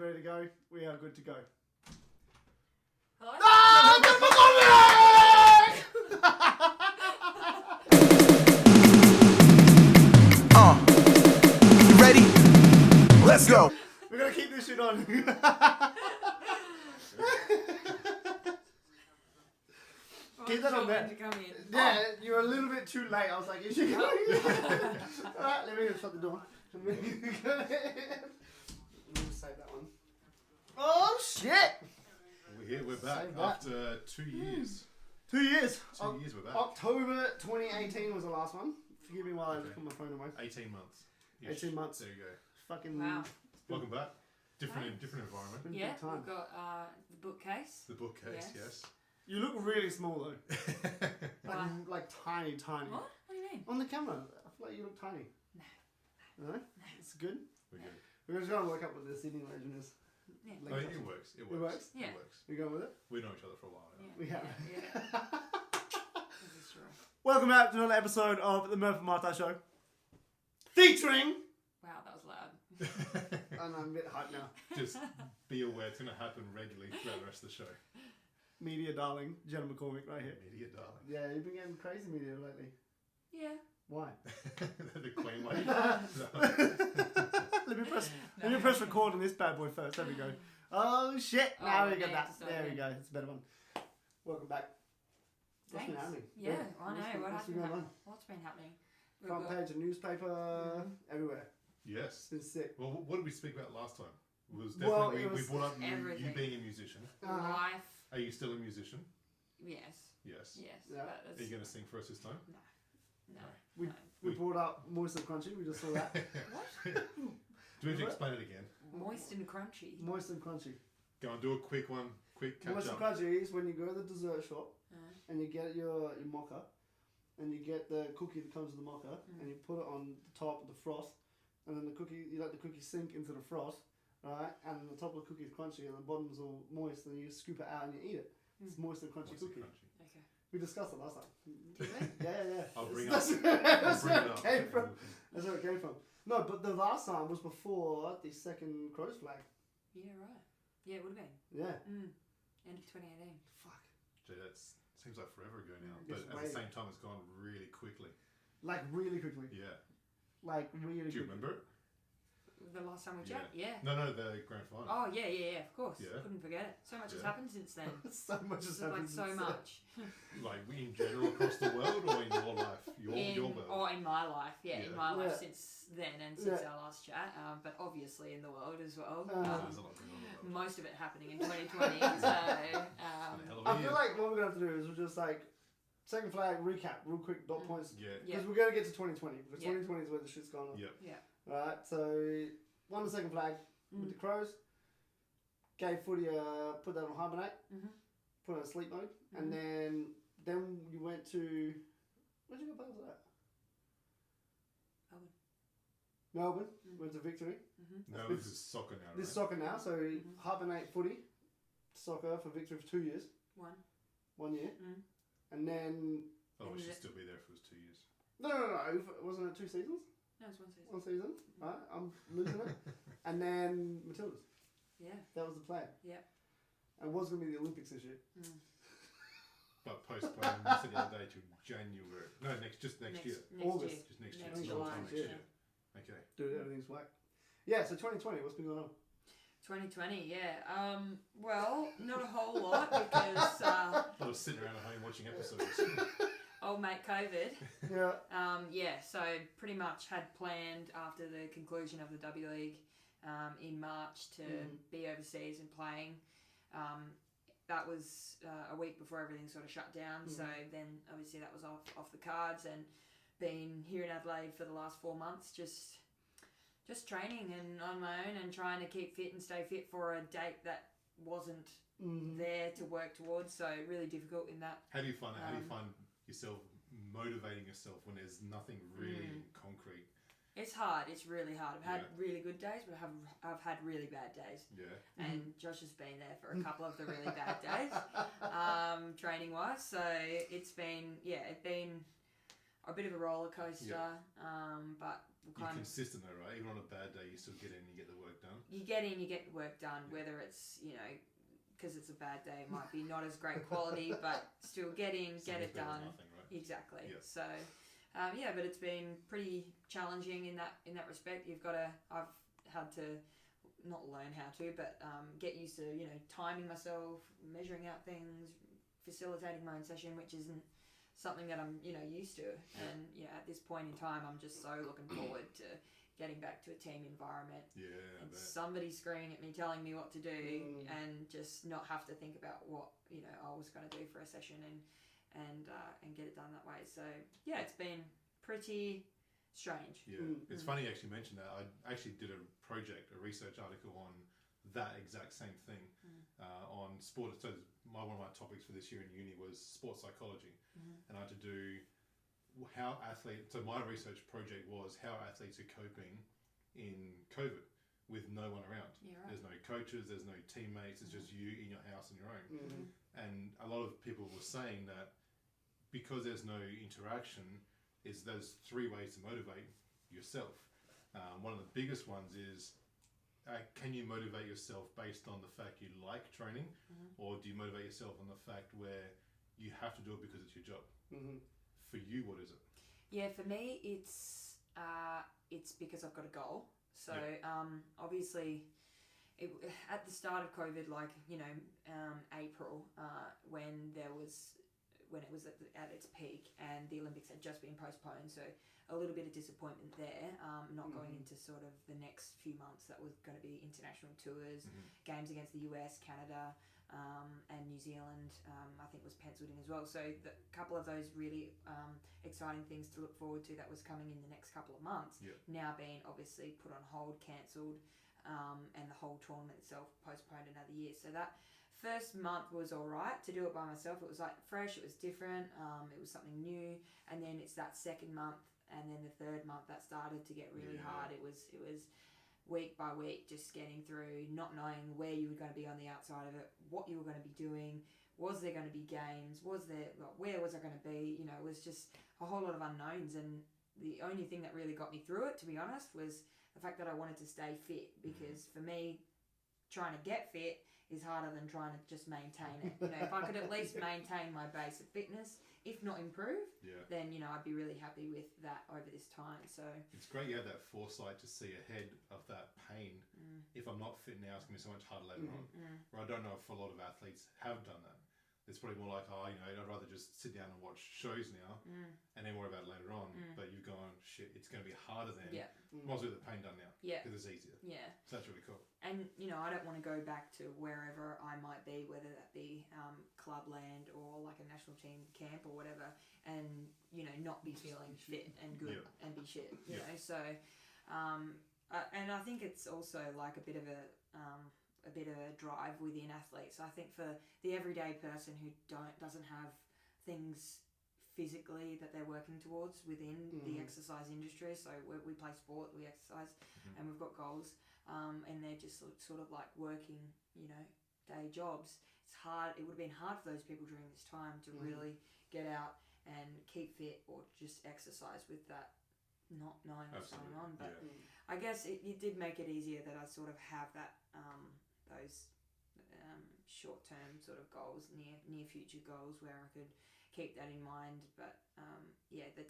ready to go. We are good to go. Hello? You ready? Let's go. We're going to keep this shit on. Keep that on there. Yeah, you're a little bit too late. I was like, you should go. Alright, let me go shut the door. Let me just save that one. Oh shit! We're here, we're back after 2 years. 2 years. 2 years we're back. October 2018 was the last one. Forgive me while I just put my phone away. 18 months. 18 months. There you go. Fucking wow. Welcome back. Different environment. Yeah, Good time. we've got the bookcase. The bookcase, yes. You look really small though. Why? like tiny. What? What do you mean? On the camera, I feel like you look tiny. No? It's good. We're good. We're just trying to work out what the sitting version is. Yeah. Oh, it works. It works. Yeah. It works. We going with it? We know each other for a while now. Yeah. We have. Yeah. This is true. Welcome back to another episode of the Murph and Mitise show. Featuring... Wow, that was loud. I'm a bit hyped now. Just be aware it's going to happen regularly throughout the rest of the show. Media darling, Jenna McCormick right here. Media darling. Yeah, you've been getting crazy media lately. Yeah. Why? The clean way. Let me press record on this bad boy first. There we go. Oh shit! Now we got yeah, that. There we go. It's a better one. Welcome back. What's been Thanks. happening? Yeah, I know. What's been going on? What's been happening? Front page of newspaper, everywhere. Yes. It's been sick. Well, what did we speak about last time? It was Well, definitely, it was we brought up you everything. being a musician. Life. Are you still a musician? Yes. Yes. Yes. Yeah. But Are you going to sing for us this time? No. We brought up moist and crunchy. We just saw that. What? Do we have to explain it again? Moist and crunchy. Moist and crunchy. Go on, do a quick one. Quick catch Moist up. and crunchy is when you go to the dessert shop and you get your mocha and you get the cookie that comes with the mocha and you put it on the top of the frost and then the cookie, you let the cookie sink into the frost, right? And the top of the cookie is crunchy and the bottom's all moist and you scoop it out and you eat it. It's moist and crunchy Moist and cookie. crunchy. Okay. We discussed it last time. Did we? Yeah. I'll bring That's it where up. it came from. That's where it came from. No, but the last time was before the second crow's flag. Yeah, right. Yeah, it would have been. Yeah. End of 2018. Fuck. Gee, that seems like forever ago now. Just But at wait. the same time, it's gone really quickly. Like really quickly. Yeah. Like really Do you quickly. remember it? The last time we chat? Yeah. No, the grand final. Oh, yeah, of course. Yeah. Couldn't forget it. So much has Yeah. happened since then. So much has happened. Like, so since much. Like in general across the world or in your life? Your world? Or in my life, in Yeah. my life Yeah. since then and since Yeah. our last chat, but obviously in the world as well. There's a lot going on in the world. Most of it happening in 2020, so... It's been a hell of a I year. feel like what we're going to have to do is we're just like, second flag, recap, real quick, dot points. Yeah. Because we're going to get to 2020. Because Yeah. 2020 is where the shit's gone on. Yep. Yeah. Alright, so won the second flag with the Crows. Gave footy put that on hibernate. Put it on sleep mode. And then you went to... Where'd you go play after that? Melbourne. Went to Victory. No, this is soccer now, right? This is soccer now, so hibernate footy, soccer for Victory for 2 years. 1 year. And then... Oh, we should still be there if it was 2 years. No. Wasn't it 2 seasons? No, it's 1 season. 1 season. Right, I'm losing it. And then Matildas. Yeah. That was the plan. Yeah. And it was going to be the Olympics this year. But postponed, you said the other day, to January. No, just next year. August. Just next year. Next It's July. sometime next year. Okay. Dude, everything's whack. Yeah, so 2020, what's been going on? 2020, yeah. Well, not a whole lot because I was sitting around at home watching episodes. old mate COVID. Yeah. So pretty much had planned after the conclusion of the W League in March to be overseas and playing. That was a week before everything sort of shut down. So then obviously that was off the cards, and been here in Adelaide for the last 4 months, just training and on my own and trying to keep fit and stay fit for a date that wasn't there to work towards. So really difficult in that. How do you find it? How do you find yourself motivating yourself when there's nothing really concrete? It's hard. It's really hard. I've had really good days, but I've had really bad days. Yeah. And Josh has been there for a couple of the really bad days, training wise. So it's been a bit of a roller coaster. But You're consistent though, right? Even on a bad day, you still get in and you get the work done. You get in, you get work done, whether it's, because it's a bad day, it might be not as great quality, but still get in, get it done. Nothing, right? Exactly. Yeah. So, but it's been pretty challenging in that respect. I've had to not learn how to, but get used to, timing myself, measuring out things, facilitating my own session, which isn't something that I'm, used to. And at this point in time, I'm just so looking forward to getting back to a team environment. Yeah. And somebody screaming at me, telling me what to do, and just not have to think about what, I was going to do for a session and get it done that way. So, it's been pretty strange. Yeah, it's funny you actually mentioned that. I actually did a research article on that exact same thing on sport. So one of my topics for this year in uni was sports psychology, and I had to do how athletes. So my research project was how athletes are coping in COVID with no one around. Yeah, right. There's no coaches, there's no teammates. It's just you in your house on your own. And a lot of people were saying that because there's no interaction, there's 3 ways to motivate yourself. One of the biggest ones is, can you motivate yourself based on the fact you like training, or do you motivate yourself on the fact where you have to do it because it's your job? For you, what is it? Yeah, for me, it's because I've got a goal. So obviously, at the start of COVID, April, when it was at its peak and the Olympics had just been postponed, so a little bit of disappointment there, not going into sort of the next few months. That was going to be international tours, games against the US, Canada, and New Zealand, I think was penciled in as well. So a couple of those really exciting things to look forward to that was coming in the next couple of months, now being obviously put on hold, cancelled, and the whole tournament itself postponed another year. So that first month was all right to do it by myself. It was like fresh, it was different, it was something new. And then it's that second month, and then the third month that started to get really hard. It was week by week, just getting through, not knowing where you were going to be on the outside of it, what you were going to be doing, was there going to be games, where was I going to be, it was just a whole lot of unknowns. And the only thing that really got me through it, to be honest, was the fact that I wanted to stay fit, because for me, trying to get fit is harder than trying to just maintain it. If I could at least maintain my base of fitness, if not improve, then I'd be really happy with that over this time. So it's great you have that foresight to see ahead of that pain. If I'm not fit now, it's going to be so much harder later on. Where I don't know if a lot of athletes have done that. It's probably more like, I'd rather just sit down and watch shows now and then worry about it later on. But you've gone, shit, it's going to be harder then. Might as well get the pain done now. Because it's easier. So that's really cool. And, I don't want to go back to wherever I might be, whether that be clubland or like a national team camp or whatever, and, not be feeling fit and good and be shit, you know. So, and I think it's also like a bit of a drive within athletes. I think for the everyday person who doesn't have things physically that they're working towards within the exercise industry, so we play sport, we exercise, and we've got goals, and they're just sort of like working, day jobs. It's hard. It would have been hard for those people during this time to really get out and keep fit or just exercise with that not knowing what's going on. But I guess it did make it easier that I sort of have that those short-term sort of goals, near future goals, where I could keep that in mind. But that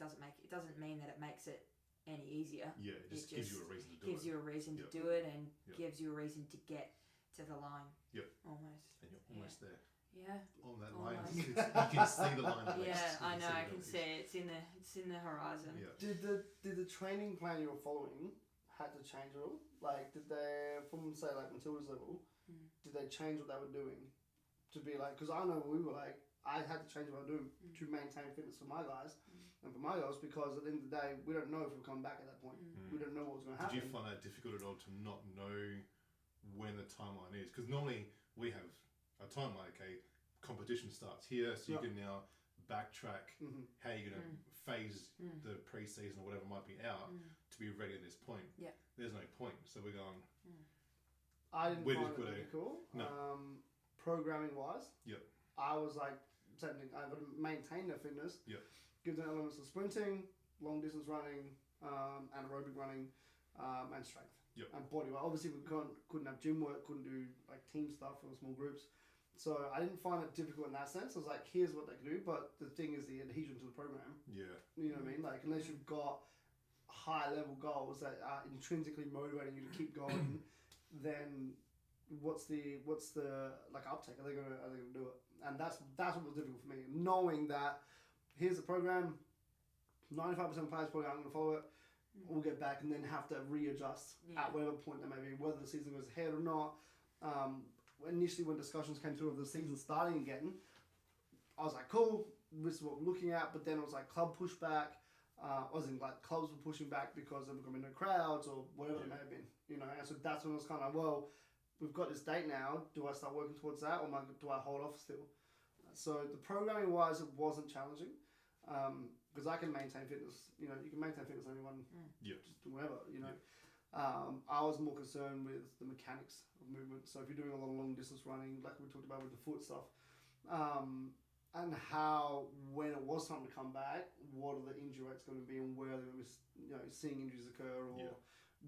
doesn't mean that it makes it any easier. It just gives you a reason to do it. Gives you a reason to do it, and gives you a reason to get to the line. Almost. And you're almost there. On that Almost. line, you can see the line. I know. I can see it. It's in the horizon. Did the training plan you were following had to change at all? Like, did they, from say like Matildas level, did they change what they were doing to be like? Because I know when we were like, I had to change what I was doing to maintain fitness for my guys and for my girls, because at the end of the day, we don't know if we'll come back at that point. We don't know what's going to happen. Did you find that difficult at all to not know when the timeline is? Because normally we have a timeline. Okay, competition starts here, so you can now backtrack how you're going to phase the pre-season or whatever might be out to be ready at this point. There's no point, so we're going. I didn't find it really cool. No. Programming wise, I was like, same thing. I would maintain their fitness. Give them elements of sprinting, long distance running, anaerobic running, and strength. and body weight. Obviously, we couldn't have gym work, couldn't do like team stuff or small groups. So I didn't find it difficult in that sense. I was like, here's what they can do, but the thing is the adhesion to the program. Yeah. You know what I mean? Like, unless you've got high level goals that are intrinsically motivating you to keep going, then what's the like uptake? Are they gonna do it? And that's what was difficult for me, knowing that here's the program. 95% of players probably aren't going to follow it. We'll get back and then have to readjust at whatever point there may be, whether the season goes ahead or not. Initially, when discussions came through of the season starting again, I was like, cool, this is what we're looking at. But then it was like club pushback. Clubs were pushing back because there were going to be no crowds or whatever it may have been. You know, and so that's when it was kind of like, well, we've got this date now. Do I start working towards that, or do I hold off still? So the programming wise, it wasn't challenging. Because I can maintain fitness, you know, you can maintain fitness on anyone, just whatever, you know. I was more concerned with the mechanics of movement. So if you're doing a lot of long distance running, like we talked about with the foot stuff, and how when it was time to come back, what are the injury rates going to be, and where they're going to be, you know, seeing injuries occur, or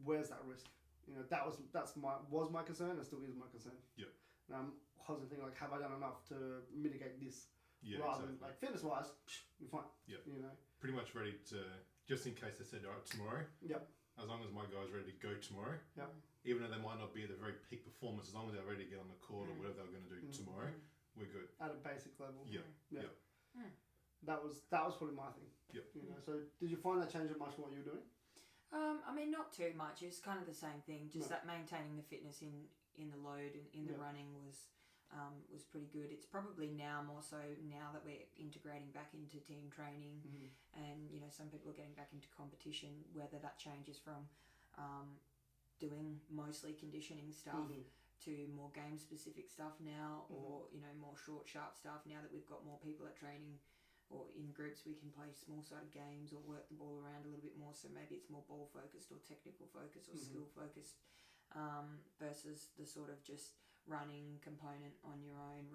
where's that risk? You know, was my concern, and still is my concern. Yeah. And I'm constantly thinking, like, have I done enough to mitigate this? Yeah, rather exactly. than, like, fitness wise, you're fine. Yeah. You know. Pretty much ready to, just in case they said, all right, tomorrow. Yep. As long as my guy's ready to go tomorrow. Yep. Even though they might not be at the very peak performance, as long as they're ready to get on the court or whatever they're going to do tomorrow, we're good. At a basic level. Yeah. Yeah. Mm. That was probably my thing. Yep. You know. So did you find that change much from what you were doing? I mean, not too much. It's kind of the same thing. Just that maintaining the fitness in the load and in the running was pretty good. It's probably now more so now that we're integrating back into team training, and you know, some people are getting back into competition. Whether that changes from doing mostly conditioning stuff to more game specific stuff now, or you know, more short sharp stuff now that we've got more people at training. Or in groups we can play small-sided games or work the ball around a little bit more, so maybe it's more ball-focused or technical focused or skill-focused versus the sort of just running component on your own,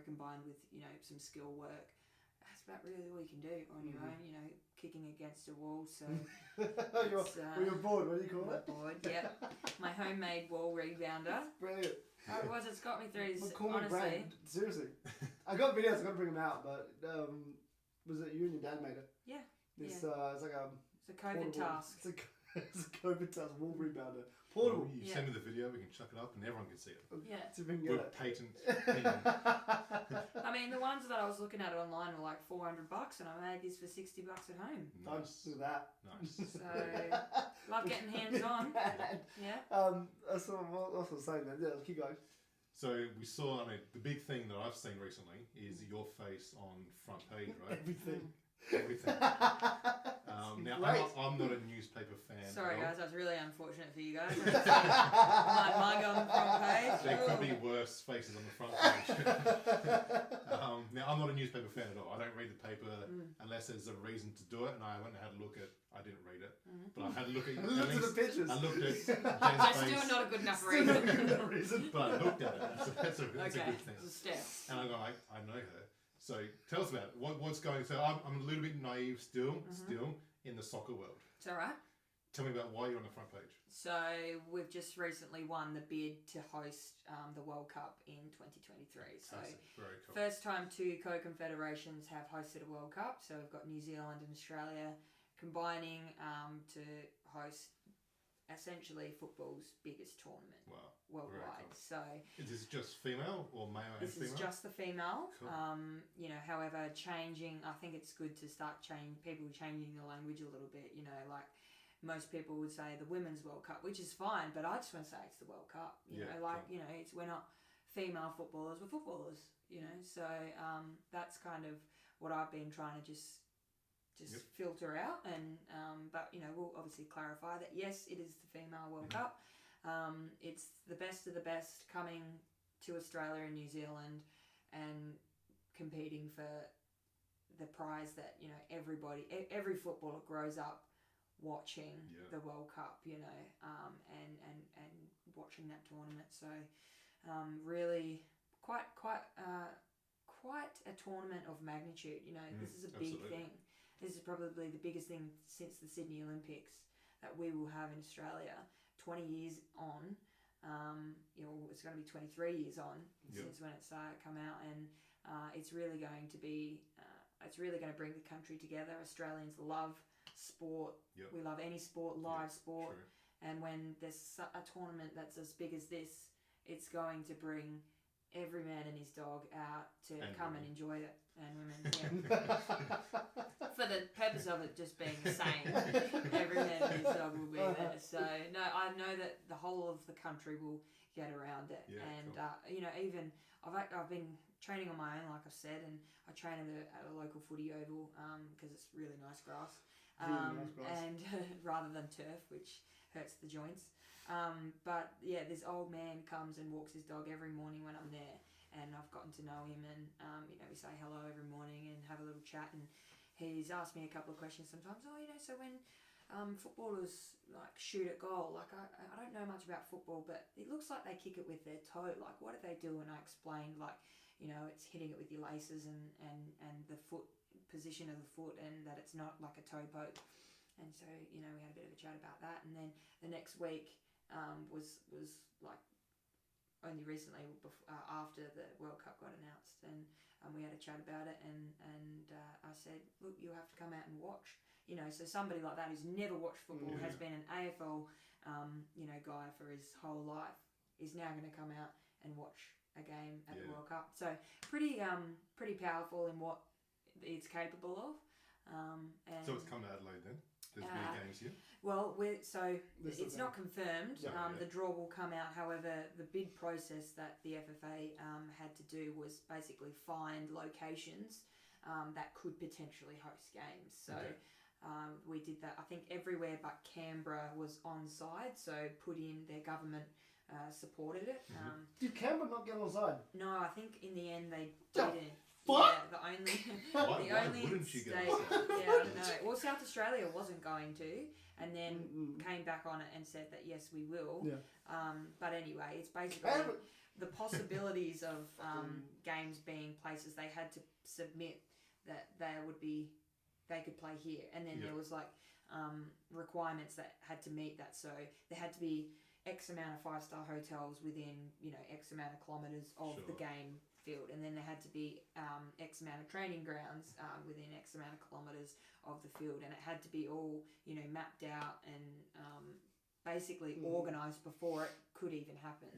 combined with, you know, some skill work. That's about really all you can do on your own, you know, kicking against a wall. So you're bored, what do you call it? Bored, yeah. My homemade wall rebounder. Brilliant. It's got me through, McCormick honestly. brand, seriously. I got videos, I got to bring them out, but was it you and your dad made it? Yeah. It's like a... It's a COVID task. It's a COVID task, wall rebounder. Portable. You send me the video, we can chuck it up and everyone can see it. Yeah. See if we can get Good it. patent. I mean, the ones that I was looking at online were like $400, and I made this for $60 at home. Nice. Look at that. Nice. So, love getting hands on. Yeah. That's what I was saying then. Yeah, let's keep going. So we saw, I mean, the big thing that I've seen recently is your face on front page, right? Everything. Now, I'm not a newspaper fan. Sorry, guys, that's really unfortunate for you guys. My mug on the front page. There could be worse faces on the front page. Now, I'm not a newspaper fan at all. I don't read the paper unless there's a reason to do it, and I went and had a look at. I didn't read it, but I had a look at. Look at the pictures. I looked at Jen's That's face. still not a good enough reason. But I looked at it. So that's a good thing. It's a step. And I'm like, I know her. So tell us about it. What's going. So I'm a little bit naive still in the soccer world. It's all right. Tell me about why you're on the front page. So we've just recently won the bid to host the World Cup in 2023. So very cool. First time two co-confederations have hosted a World Cup. So we've got New Zealand and Australia combining to host essentially football's biggest tournament worldwide. Cool. So is this just female or male and female? This is just the female. Cool. You know, however, changing. I think it's good to start people changing the language a little bit. You know, like most people would say the Women's World Cup, which is fine, but I just want to say it's the World Cup. You know, like you know, we're not female footballers, we're footballers. You know, so that's kind of what I've been trying to just filter out, and but you know, we'll obviously clarify that yes, it is the female World Cup. It's the best of the best coming to Australia and New Zealand and competing for the prize that, you know, every footballer grows up watching the World Cup, you know, and watching that tournament. So really quite a tournament of magnitude, you know. This is a big thing. This is probably the biggest thing since the Sydney Olympics. that we will have in Australia 20 years on. It's going to be 23 years on since when it's come out, and it's really going to be it's really going to bring the country together. Australians love sport. We love any sport, live sport. True. And when there's a tournament that's as big as this, it's going to bring every man and his dog out to come and enjoy it. And women, for the purpose of it just being the same, every man and his dog will be there. So, no, I know that the whole of the country will get around it. And, cool. Even I've been training on my own, like I've said, and I train at a local footy oval because it's really nice grass. And rather than turf, which hurts the joints. But yeah, this old man comes and walks his dog every morning when I'm there, and I've gotten to know him, and we say hello every morning and have a little chat, and he's asked me a couple of questions sometimes. So when footballers like shoot at goal, like I don't know much about football, but it looks like they kick it with their toe. Like, what do they do? And I explained, like, it's hitting it with your laces and the foot position of the foot, and that it's not like a toe poke. And so, we had a bit of a chat about that. And then the next week was like only recently after the World Cup got announced, and we had a chat about it. And I said, look, you have to come out and watch. So somebody like that who's never watched football, has been an AFL, guy for his whole life, is now going to come out and watch a game at the World Cup. So pretty powerful in what it's capable of. So it's come to Adelaide then? There's big games here? Well, it's not confirmed. The draw will come out. However, the bid process that the FFA had to do was basically find locations that could potentially host games. So we did that. I think everywhere but Canberra was on side, so put in their government supported it. Did Canberra not get on side? No, I think in the end they didn't. What? Yeah, the only wouldn't you state. get on side? Yeah, I don't know. Well, South Australia wasn't going to, and then came back on it and said that yes, we will. Yeah. But anyway, it's basically the possibilities of games being places they had to submit that they could play here, and then there was like requirements that had to meet that. So there had to be X amount of 5-star hotels within X amount of kilometres of the game field, and then there had to be X amount of training grounds within X amount of kilometres of the field, and it had to be all mapped out and basically organised before it could even happen.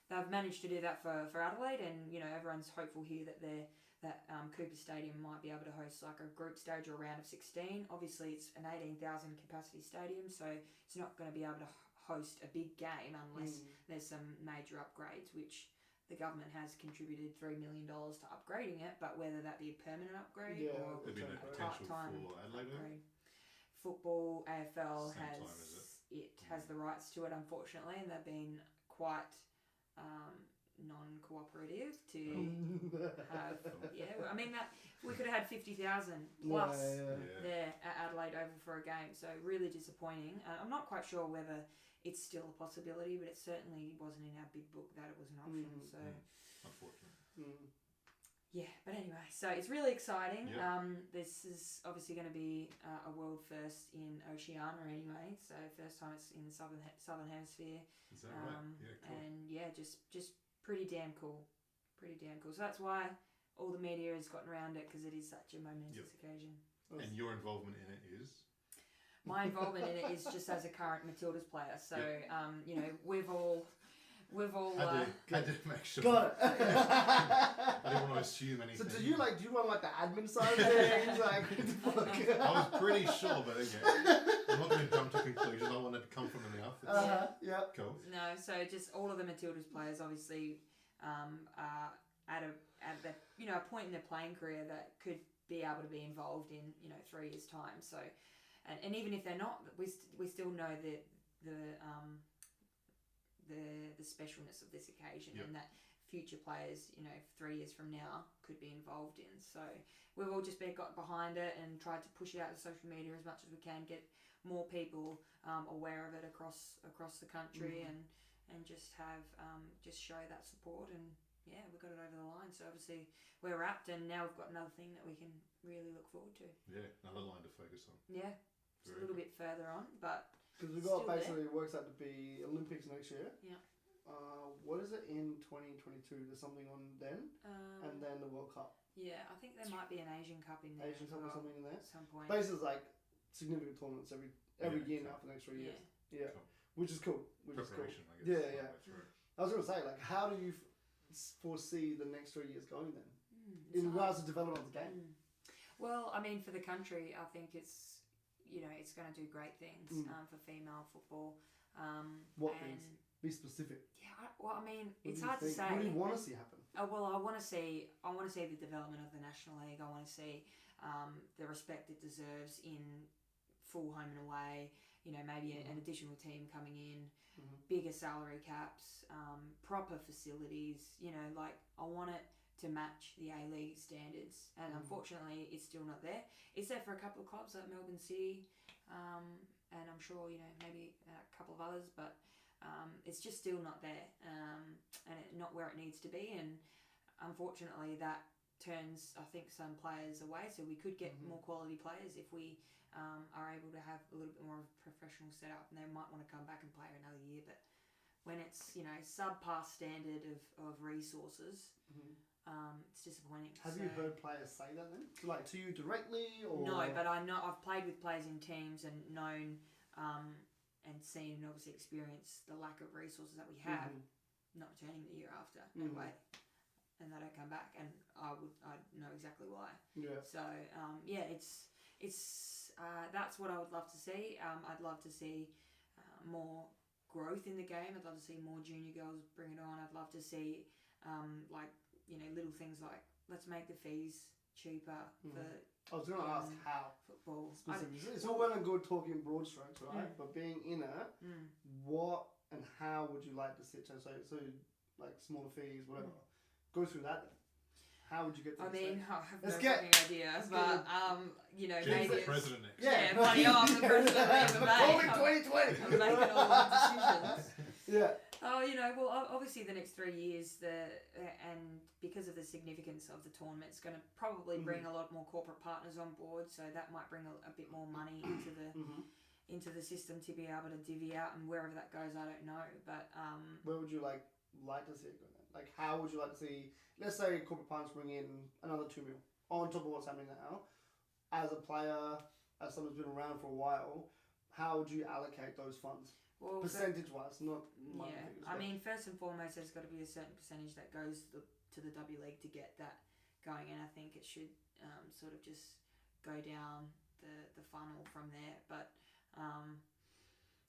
They've managed to do that for Adelaide, and everyone's hopeful here that Cooper Stadium might be able to host like a group stage or a round of 16. Obviously it's an 18,000 capacity stadium, so it's not going to be able to host a big game unless there's some major upgrades, which the government has contributed $3 million to upgrading it, but whether that be a permanent upgrade or there'd be no a potential part-time for Adelaide. upgrade. Football AFL Same has the rights to it, unfortunately, and they've been quite non-cooperative to have. I mean that we could have had 50,000 plus there at Adelaide Oval for a game, so really disappointing. I'm not quite sure whether it's still a possibility, but it certainly wasn't in our big book that it was an option. So unfortunately. Yeah, but anyway, so it's really exciting. This is obviously going to be a world first in Oceania anyway. So first time it's in the southern hemisphere. Is that right? Yeah, cool. And just pretty damn cool. Pretty damn cool. So that's why all the media has gotten around it, because it is such a momentous occasion. And your involvement in it is? My involvement in it is just as a current Matildas player. So we've all. Had to make sure. Got it. I didn't want to assume anything. So do you want the admin side of things? I was pretty sure, but I'm not going to jump to conclusions. I want it to come from the mouth. Cool. No, so just all of the Matildas players obviously are at a point in their playing career that could be able to be involved in 3 years' time. So, and even if they're not, we still know that the specialness of this occasion, and that future players 3 years from now could be involved in. So we've all just got behind it and tried to push it out to social media as much as we can, get more people aware of it across the country, and just have just show that support, and we got it over the line. So obviously we're wrapped, and now we've got another thing that we can really look forward to. Yeah, another line to focus on. Yeah. It's a little bit further on, but because we've got basically it works out to be Olympics next year. Yeah. What is it in 2022? There's something on then, and then the World Cup. Yeah, I think there might be an Asian Cup in there. Asian Cup or something in there. At some point. Basically, like significant tournaments every year now for the next 3 years. Yeah, Cool. which is cool. Preparation, I guess. Yeah. I was gonna say, like, how do you foresee the next 3 years going then, in regards to development of the game? Well, I mean, for the country, I think it's it's going to do great things for female football. What things? Be specific. Yeah, well, I mean, What it's do you hard to think? say. What do you want to see happen? Well, I want to see the development of the National League. I want to see the respect it deserves in full home and away. Maybe an additional team coming in, bigger salary caps, proper facilities. Like I want it to match the A-League standards, and unfortunately, it's still not there. It's there for a couple of clubs like Melbourne City, and I'm sure maybe a couple of others, but it's just still not there, and not where it needs to be. And unfortunately, that turns, I think, some players away. So we could get more quality players if we are able to have a little bit more of a professional setup, and they might want to come back and play another year. But when it's subpar standard of resources, it's disappointing. Have you heard players say that then? Like to you directly, or no? But I know I've played with players in teams and known and seen and obviously experienced the lack of resources that we have, not returning the year after, no way, and they don't come back, and I know exactly why. Yeah. So it's that's what I would love to see. I'd love to see more growth in the game. I'd love to see more junior girls bring it on. I'd love to see little things like let's make the fees cheaper for. I was going to ask how football. It's all well and good talking broad strokes, right? But being in it, what and how would you like to see it? So like smaller fees, whatever. Go through that then. How would you get to I mean, I have no fucking idea, but Jen's maybe the it's... president next. Yeah, bloody hell, I'm the president of the Call me MMA. 2020! I'm making all the decisions. Yeah. Oh, well, obviously the next 3 years, and because of the significance of the tournament, it's going to probably bring a lot more corporate partners on board, so that might bring a bit more money into the system to be able to divvy out, and wherever that goes, I don't know. But where would you like to see it go then? Like, how would you like to see? Let's say corporate partners bring in another 2 mil on top of what's happening now. As a player, as someone who's been around for a while, how would you allocate those funds? Well, percentage-wise, not money figures. I mean, first and foremost, there's got to be a certain percentage that goes to the W League to get that going, and I think it should sort of just go down the funnel from there. But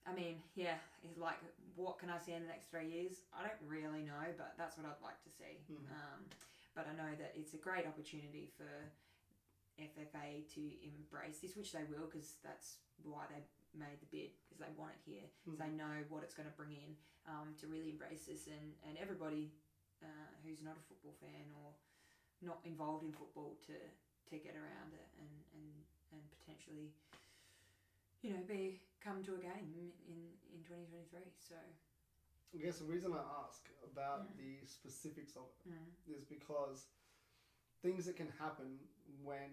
I mean, it's like, what can I see in the next 3 years? I don't really know, but that's what I'd like to see. But I know that it's a great opportunity for FFA to embrace this, which they will, because that's why they made the bid, because they want it here, because they know what it's going to bring in, to really embrace this, and everybody who's not a football fan or not involved in football to get around it and potentially come to a game in 2023. So I guess the reason I ask about the specifics of it is because things that can happen when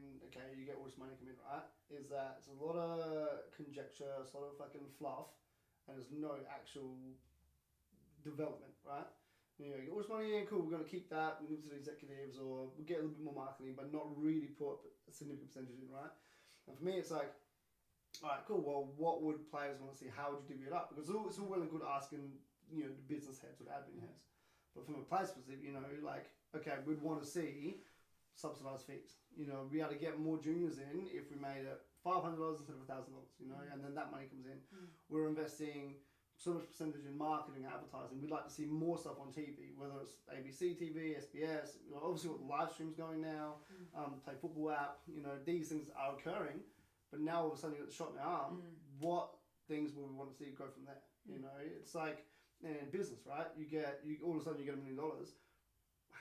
you get all this money come in, right, is that it's a lot of conjecture, it's a lot of fucking fluff, and there's no actual development, right? You get all this money in, cool, we're going to keep that, we give it to the executives, or we'll get a little bit more marketing, but not really put a significant percentage in, right? And for me, it's like, alright, cool, well, what would players want to see? How would you divvy it up? Because it's all well and good asking, the business heads or the admin heads. But from a player's perspective, like, okay, we'd want to see subsidised fees. We able to get more juniors in if we made it $500 instead of $1,000, and then that money comes in. We're investing so much percentage in marketing and advertising. We'd like to see more stuff on TV, whether it's ABC TV, SBS, obviously with the live streams going now, Play Football app, these things are occurring, but now all of a sudden you got the shot in the arm, what things will we want to see go from there? It's like in business, right? All of a sudden you get $1 million.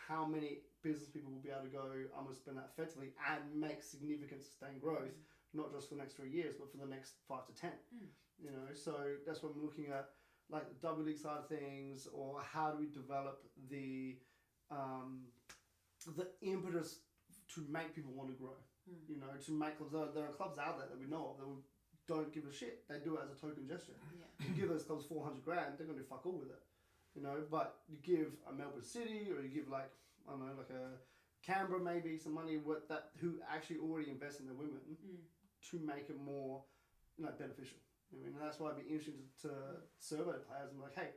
How many business people will be able to go, I'm going to spend that effectively and make significant sustained growth, not just for the next 3 years, but for the next 5 to 10. So that's what I'm looking at, like the W League side of things, or how do we develop the impetus to make people want to grow. To make clubs. There are clubs out there that we know of that don't give a shit. They do it as a token gesture. Yeah. You give those clubs 400 grand, they're going to do fuck all with it. You know, but you give a Melbourne City, or you give like, I don't know, like a Canberra maybe, some money who actually already invest in their women to make it more, you know, beneficial. I mean, and that's why it'd be interesting to survey players and be like, hey,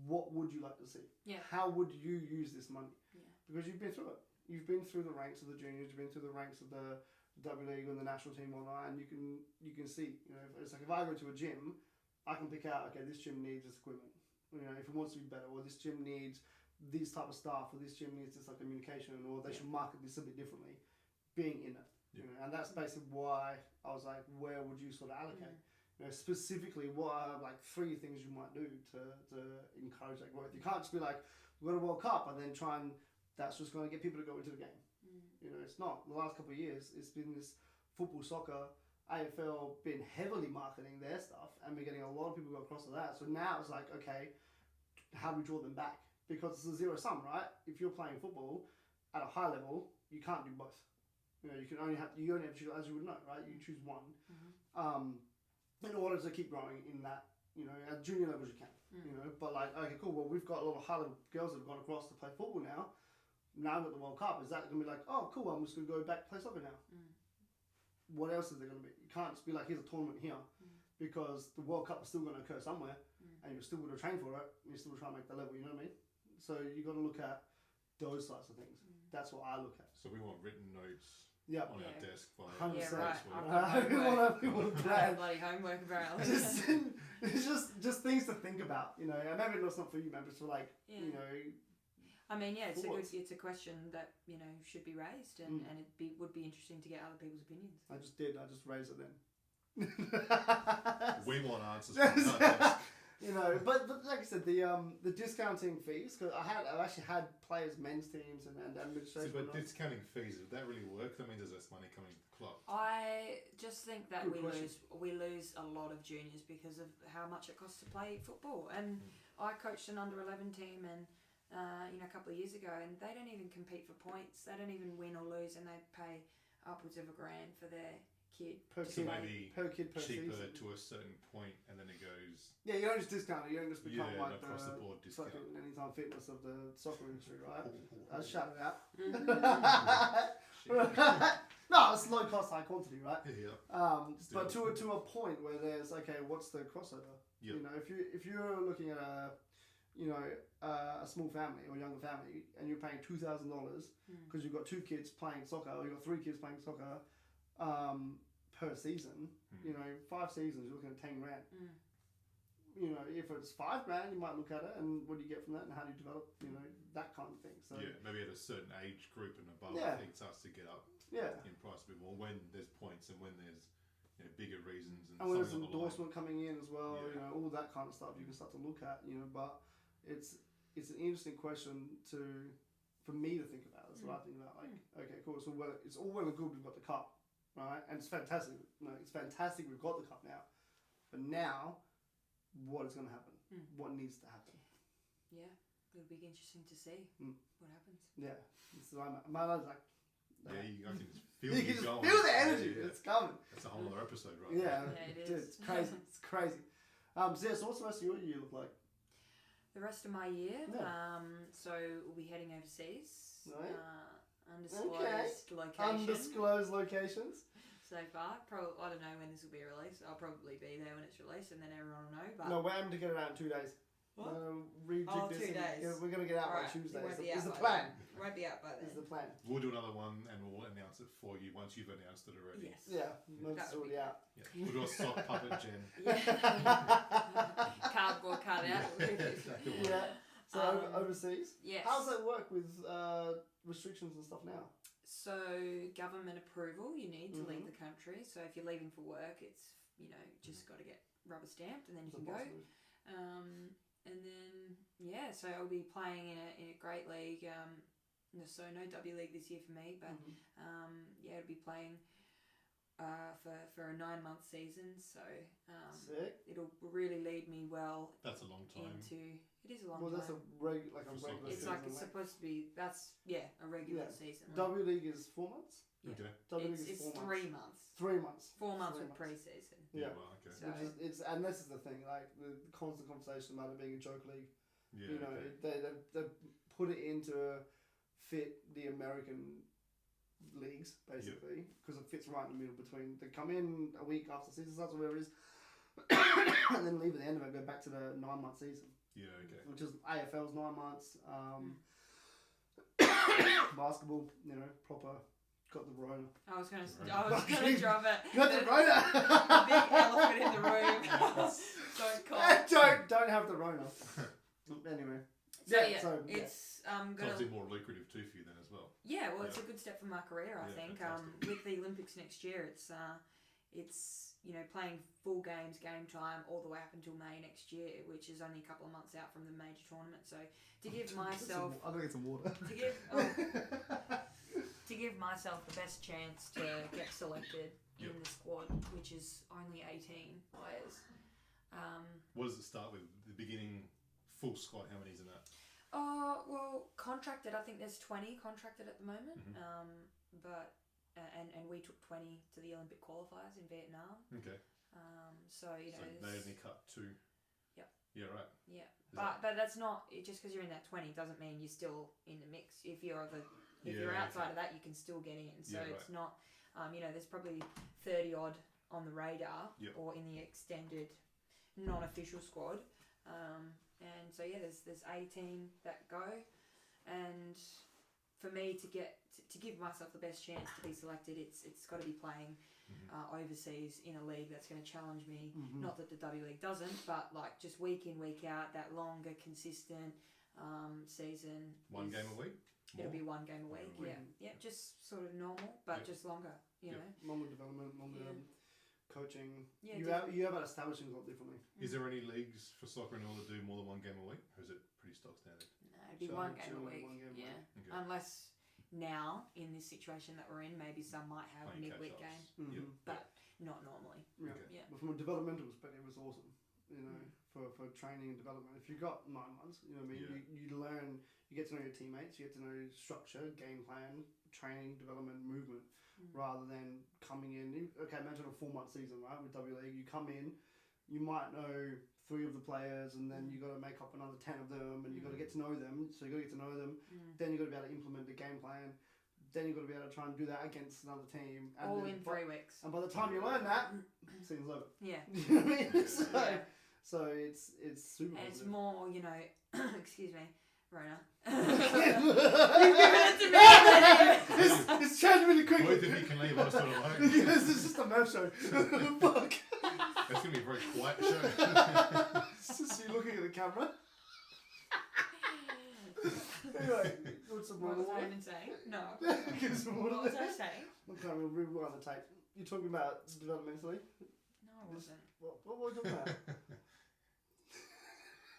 what would you like to see? Yeah. How would you use this money? Yeah. Because you've been through it. You've been through the ranks of the juniors. You've been through the ranks of the W League and the national team and you can see. You know, it's like if I go to a gym, I can pick out, okay, this gym needs this equipment. You know, if it wants to be better, or this gym needs these type of staff, or this gym needs this like communication, or they should market this a bit differently. Being in it, you know, and that's basically why I was like, where would you sort of allocate? You know, specifically, what are like 3 things you might do to encourage that growth? You can't just be like, we've got a World Cup, and then try and that's just going to get people to go into the game. You know, it's not. The last couple of years, it's been this football, soccer, AFL been heavily marketing their stuff, and we're getting a lot of people go across to that. So now it's like, okay, how do we draw them back? Because it's a zero sum, right? If you're playing football at a high level, you can't do both. You know, you only have to choose, as you would know, right? You choose one. In order to keep growing in that, you know, at junior levels you can. You know, but like, okay, cool. Well, we've got a lot of high level girls that have gone across to play football now. Now with the World Cup, is that going to be like, oh, cool, I'm just going to go back to play soccer now? What else is there going to be? You can't just be like, here's a tournament here, because the World Cup is still going to occur somewhere, and you're still going to train for it, and you're still trying to make the level, you know what I mean? So you got to look at those types of things. That's what I look at. So we want written notes on our desk by 100%. Yeah, right. We want to plan. Bloody homework apparently. It's just things to think about, you know. And maybe it's not for you, man, but for like, you know. I mean, yeah, it's a question that, you know, should be raised, and would be interesting to get other people's opinions. I just raised it then. We want answers from that. You know, but like I said, the discounting fees, because I've actually had players' men's teams and administration. So, but discounting fees, would that really work? That means there's less money coming to the club. I just think that Good question. we lose a lot of juniors because of how much it costs to play football. And I coached an under-11 team, and you know, a couple of years ago, and they don't even compete for points. They don't even win or lose, and they pay upwards of $1,000 for their kid. Per kid per cheaper season. to a certain point, and then it goes. Yeah, you don't just discount it. You don't just become like across the board discount. fucking Anytime Fitness of the soccer industry, right? I'll shout it out. No, it's low cost, high quantity, right? Yeah. But to a point where there's what's the crossover? Yep. You know, if you're looking at a small family or younger family, and you're paying $2,000 because you've got 2 kids playing soccer, or you've got 3 kids playing soccer per season, you know, 5 seasons, you're looking at $10,000. You know, if it's $5,000, you might look at it, and what do you get from that, and how do you develop, you know, that kind of thing. So yeah, maybe at a certain age group and above, I think it starts to get up in price a bit more when there's points and when there's, you know, bigger reasons and when there's something endorsement coming in as well, Yeah. you know, all that kind of stuff you can start to look at, you know. But it's an interesting question for me to think about. That's what I think about. Like, okay, cool. So it's all well and good we've got the cup, right? And it's fantastic. No, it's fantastic we've got the cup now. But now, what is going to happen? What needs to happen? Yeah, it'll be interesting to see what happens. Yeah, so my mind's like. Yeah, I can just feel you you can going. feel the energy. Yeah. It's coming. That's a whole other episode, right? Yeah, it dude, is. it's crazy. It's crazy. So what's the rest of your year look like? The rest of my year, Yeah. So we'll be heading overseas. Right. Undisclosed location. Undisclosed locations. So far, I don't know when this will be released. I'll probably be there when it's released, and then everyone will know. But No, we're aiming to get it out in 2 days. What? Rejig this 2 days. Yeah, we're going to get out by Alright, Tuesday. it won't be Is out the by plan. then. It won't be out by then. Is the plan. We'll do another one and we'll announce it for you once you've announced it already. Yes. Yeah, no, That it's would be already out. Yeah. We'll do a sock puppet, Jen. Cardboard cutout. Exactly. Yeah. So overseas. Yes. How does that work with restrictions and stuff now? So government approval you need to leave the country. So if you're leaving for work, it's, you know, just got to get rubber stamped and then you can go. And then so I'll be playing in a great league. So no W League this year for me, but it'll be playing for a 9-month season. So Sick. it'll really lead me well. That's a long time. It is a long Well, time. that's a regular It's season. like it's supposed to be. That's a regular season. Like, W League is 4 months. Yeah. Okay. W League it's is 4 months. 3 months. 3 months. 4 months 3 with months. pre-season. Yeah. Well, okay. So, And this is the thing, like the constant conversation about it being a joke league. Yeah. You know, okay. they put it into fit the American leagues basically because it fits right in the middle between. They come in a week after season starts or whatever it is, and then leave at the end of it, go back to the 9-month season. Yeah. Okay. Which is AFL's 9 months. Basketball, you know, proper. Got the Rona. I was gonna drop it. Got the Rona. Big elephant in the room. Don't call. Don't have the Rona. Anyway. So it's It's obviously more lucrative too for you then as well. Yeah, well, it's a good step for my career, I think. Fantastic. With the Olympics next year, it's playing full games, game time, all the way up until May next year, which is only a couple of months out from the major tournament. So to give myself, I'm gonna get some water. to give myself the best chance to get selected in the squad, which is only 18 players. What does it start with? The beginning full squad. How many's in that? Well, contracted. I think there's 20 contracted at the moment. Mm-hmm. But we took 20 to the Olympic qualifiers in Vietnam. Okay. So they only cut 2. Yep. Yeah. Right. Yeah. But that's not just because you're in that 20 doesn't mean you're still in the mix. If you're outside of that, you can still get in. So it's not. There's probably 30 odd on the radar or in the extended non-official squad. And so there's 18 that go, and for me to give myself the best chance to be selected, it's got to be playing overseas in a league that's going to challenge me. Not that the W League doesn't, but like just week in week out, that longer consistent season. One game a week. It'll be 1 game a week. Yeah, just sort of normal, but just longer. You know, longer development, longer. Coaching, yeah, you have that establishing a lot differently. Is there any leagues for soccer in order to do more than 1 game a week, or is it pretty stock standard? No, it'd be 1 game a week. Okay. Unless now in this situation that we're in, maybe some might have midweek games, but not normally. Yeah. Yeah. But from a developmental perspective, it was awesome. You know, for training and development. If you got 9 months, you know what I mean. You learn, you get to know your teammates, you get to know structure, game plan, training, development, movement. Rather than coming in, okay, imagine a 4-month season, right, with W League. You come in, you might know 3 of the players, and then you got to make up another 10 of them, and you got to get to know them. So you got to get to know them. Then you got to be able to implement the game plan. Then you got to be able to try and do that against another team. And all in 3 weeks. And by the time you learn that, season's over. Yeah. You know what I mean? So it's super. And it's positive. more, excuse me, Rona. You've given it to me. It's changed really quickly. Both of you can leave us alone. Yes, it's just a Murph show. Fuck. It's going to be a very quiet show. It's just you looking at the camera. Anyway, what's the What was I even saying? No. Give some water. What was I saying? I can't remember. Rewind the tape. You're talking about developmentally? No, I wasn't. What were you talking about?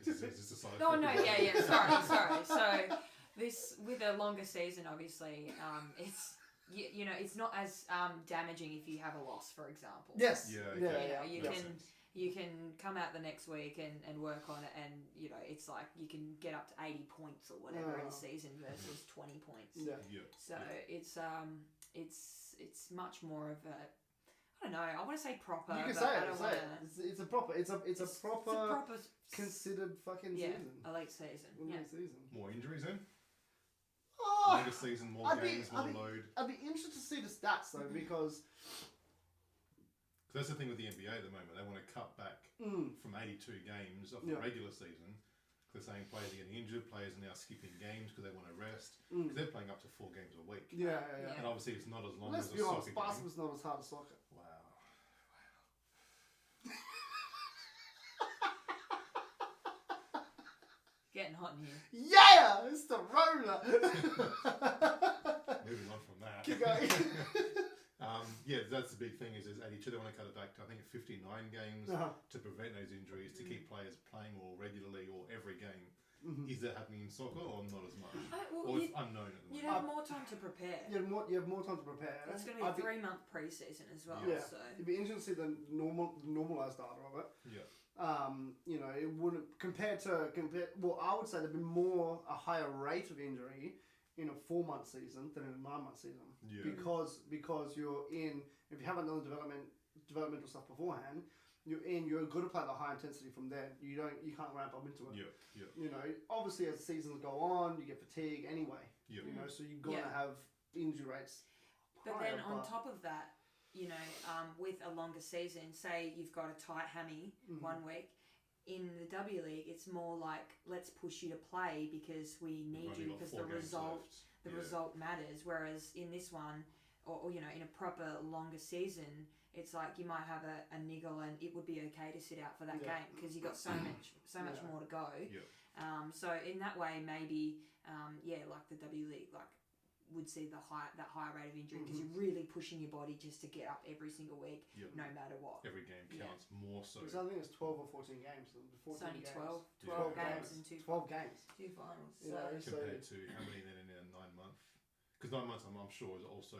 Is this a side Oh no, yeah. Sorry. So this with a longer season, obviously, it's it's not as damaging if you have a loss, for example. Yes. Yeah. You can come out the next week and work on it, and it's like you can get up to 80 points or whatever in a season versus 20 points. Yeah. So it's much more of a, I don't know, I want to say proper. You can but say I it. don't Say wanna, it. It's a proper. It's a proper considered fucking season. elite season. Elite season. More injuries in? Oh, Longer season, more games, more load. I'd be interested to see the stats though, because that's the thing with the NBA at the moment. They want to cut back from 82 games of the regular season. They're saying players are getting injured, players are now skipping games because they want to rest. Because they're playing up to 4 games a week. Yeah. And obviously it's not as long Let's as be a honest, soccer game. basketball's not as hard as soccer. Wow. Getting hot in here. Yeah, it's the roller. Moving on from that. Keep going. That's the big thing is 82. They want to cut it back to, I think, 59 games to prevent those injuries, to keep players playing more regularly or every game. Is that happening in soccer or not as much? Well, Or it's unknown at the you'd moment? have more time to prepare. You have more time to prepare. It's going to be a 3-month pre-season as well. Yeah, So. it'd be interesting to see the normalized data of it. Yeah. You know, it wouldn't compare. Well, I would say there'd be a higher rate of injury in a 4-month season than in a 9-month season. Yeah. Because you're in. If you haven't done the developmental stuff beforehand, you're good to play the high intensity from there. You can't ramp up into it. Yeah. Yeah. You know, obviously as seasons go on, you get fatigue anyway. Yeah. You know, so you're gonna have injury rates. But then on top of that, you know, with a longer season, say you've got a tight hammy 1 week. In the W League, it's more like, let's push you to play because we need you because the result matters. Whereas in this one, or you know, in a proper longer season, it's like you might have a niggle and it would be okay to sit out for that game because you got so much more to go. Yeah. So in that way, maybe like the W League, like would see that higher rate of injury because you're really pushing your body just to get up every single week, no matter what. Every game counts more so. Because I think it's 12 or 14 games. 14 it's only games. 12 games and 12 games. 2 finals. Yeah, So. Compared to how many then in a 9 month? Because 9 months, I'm sure, is also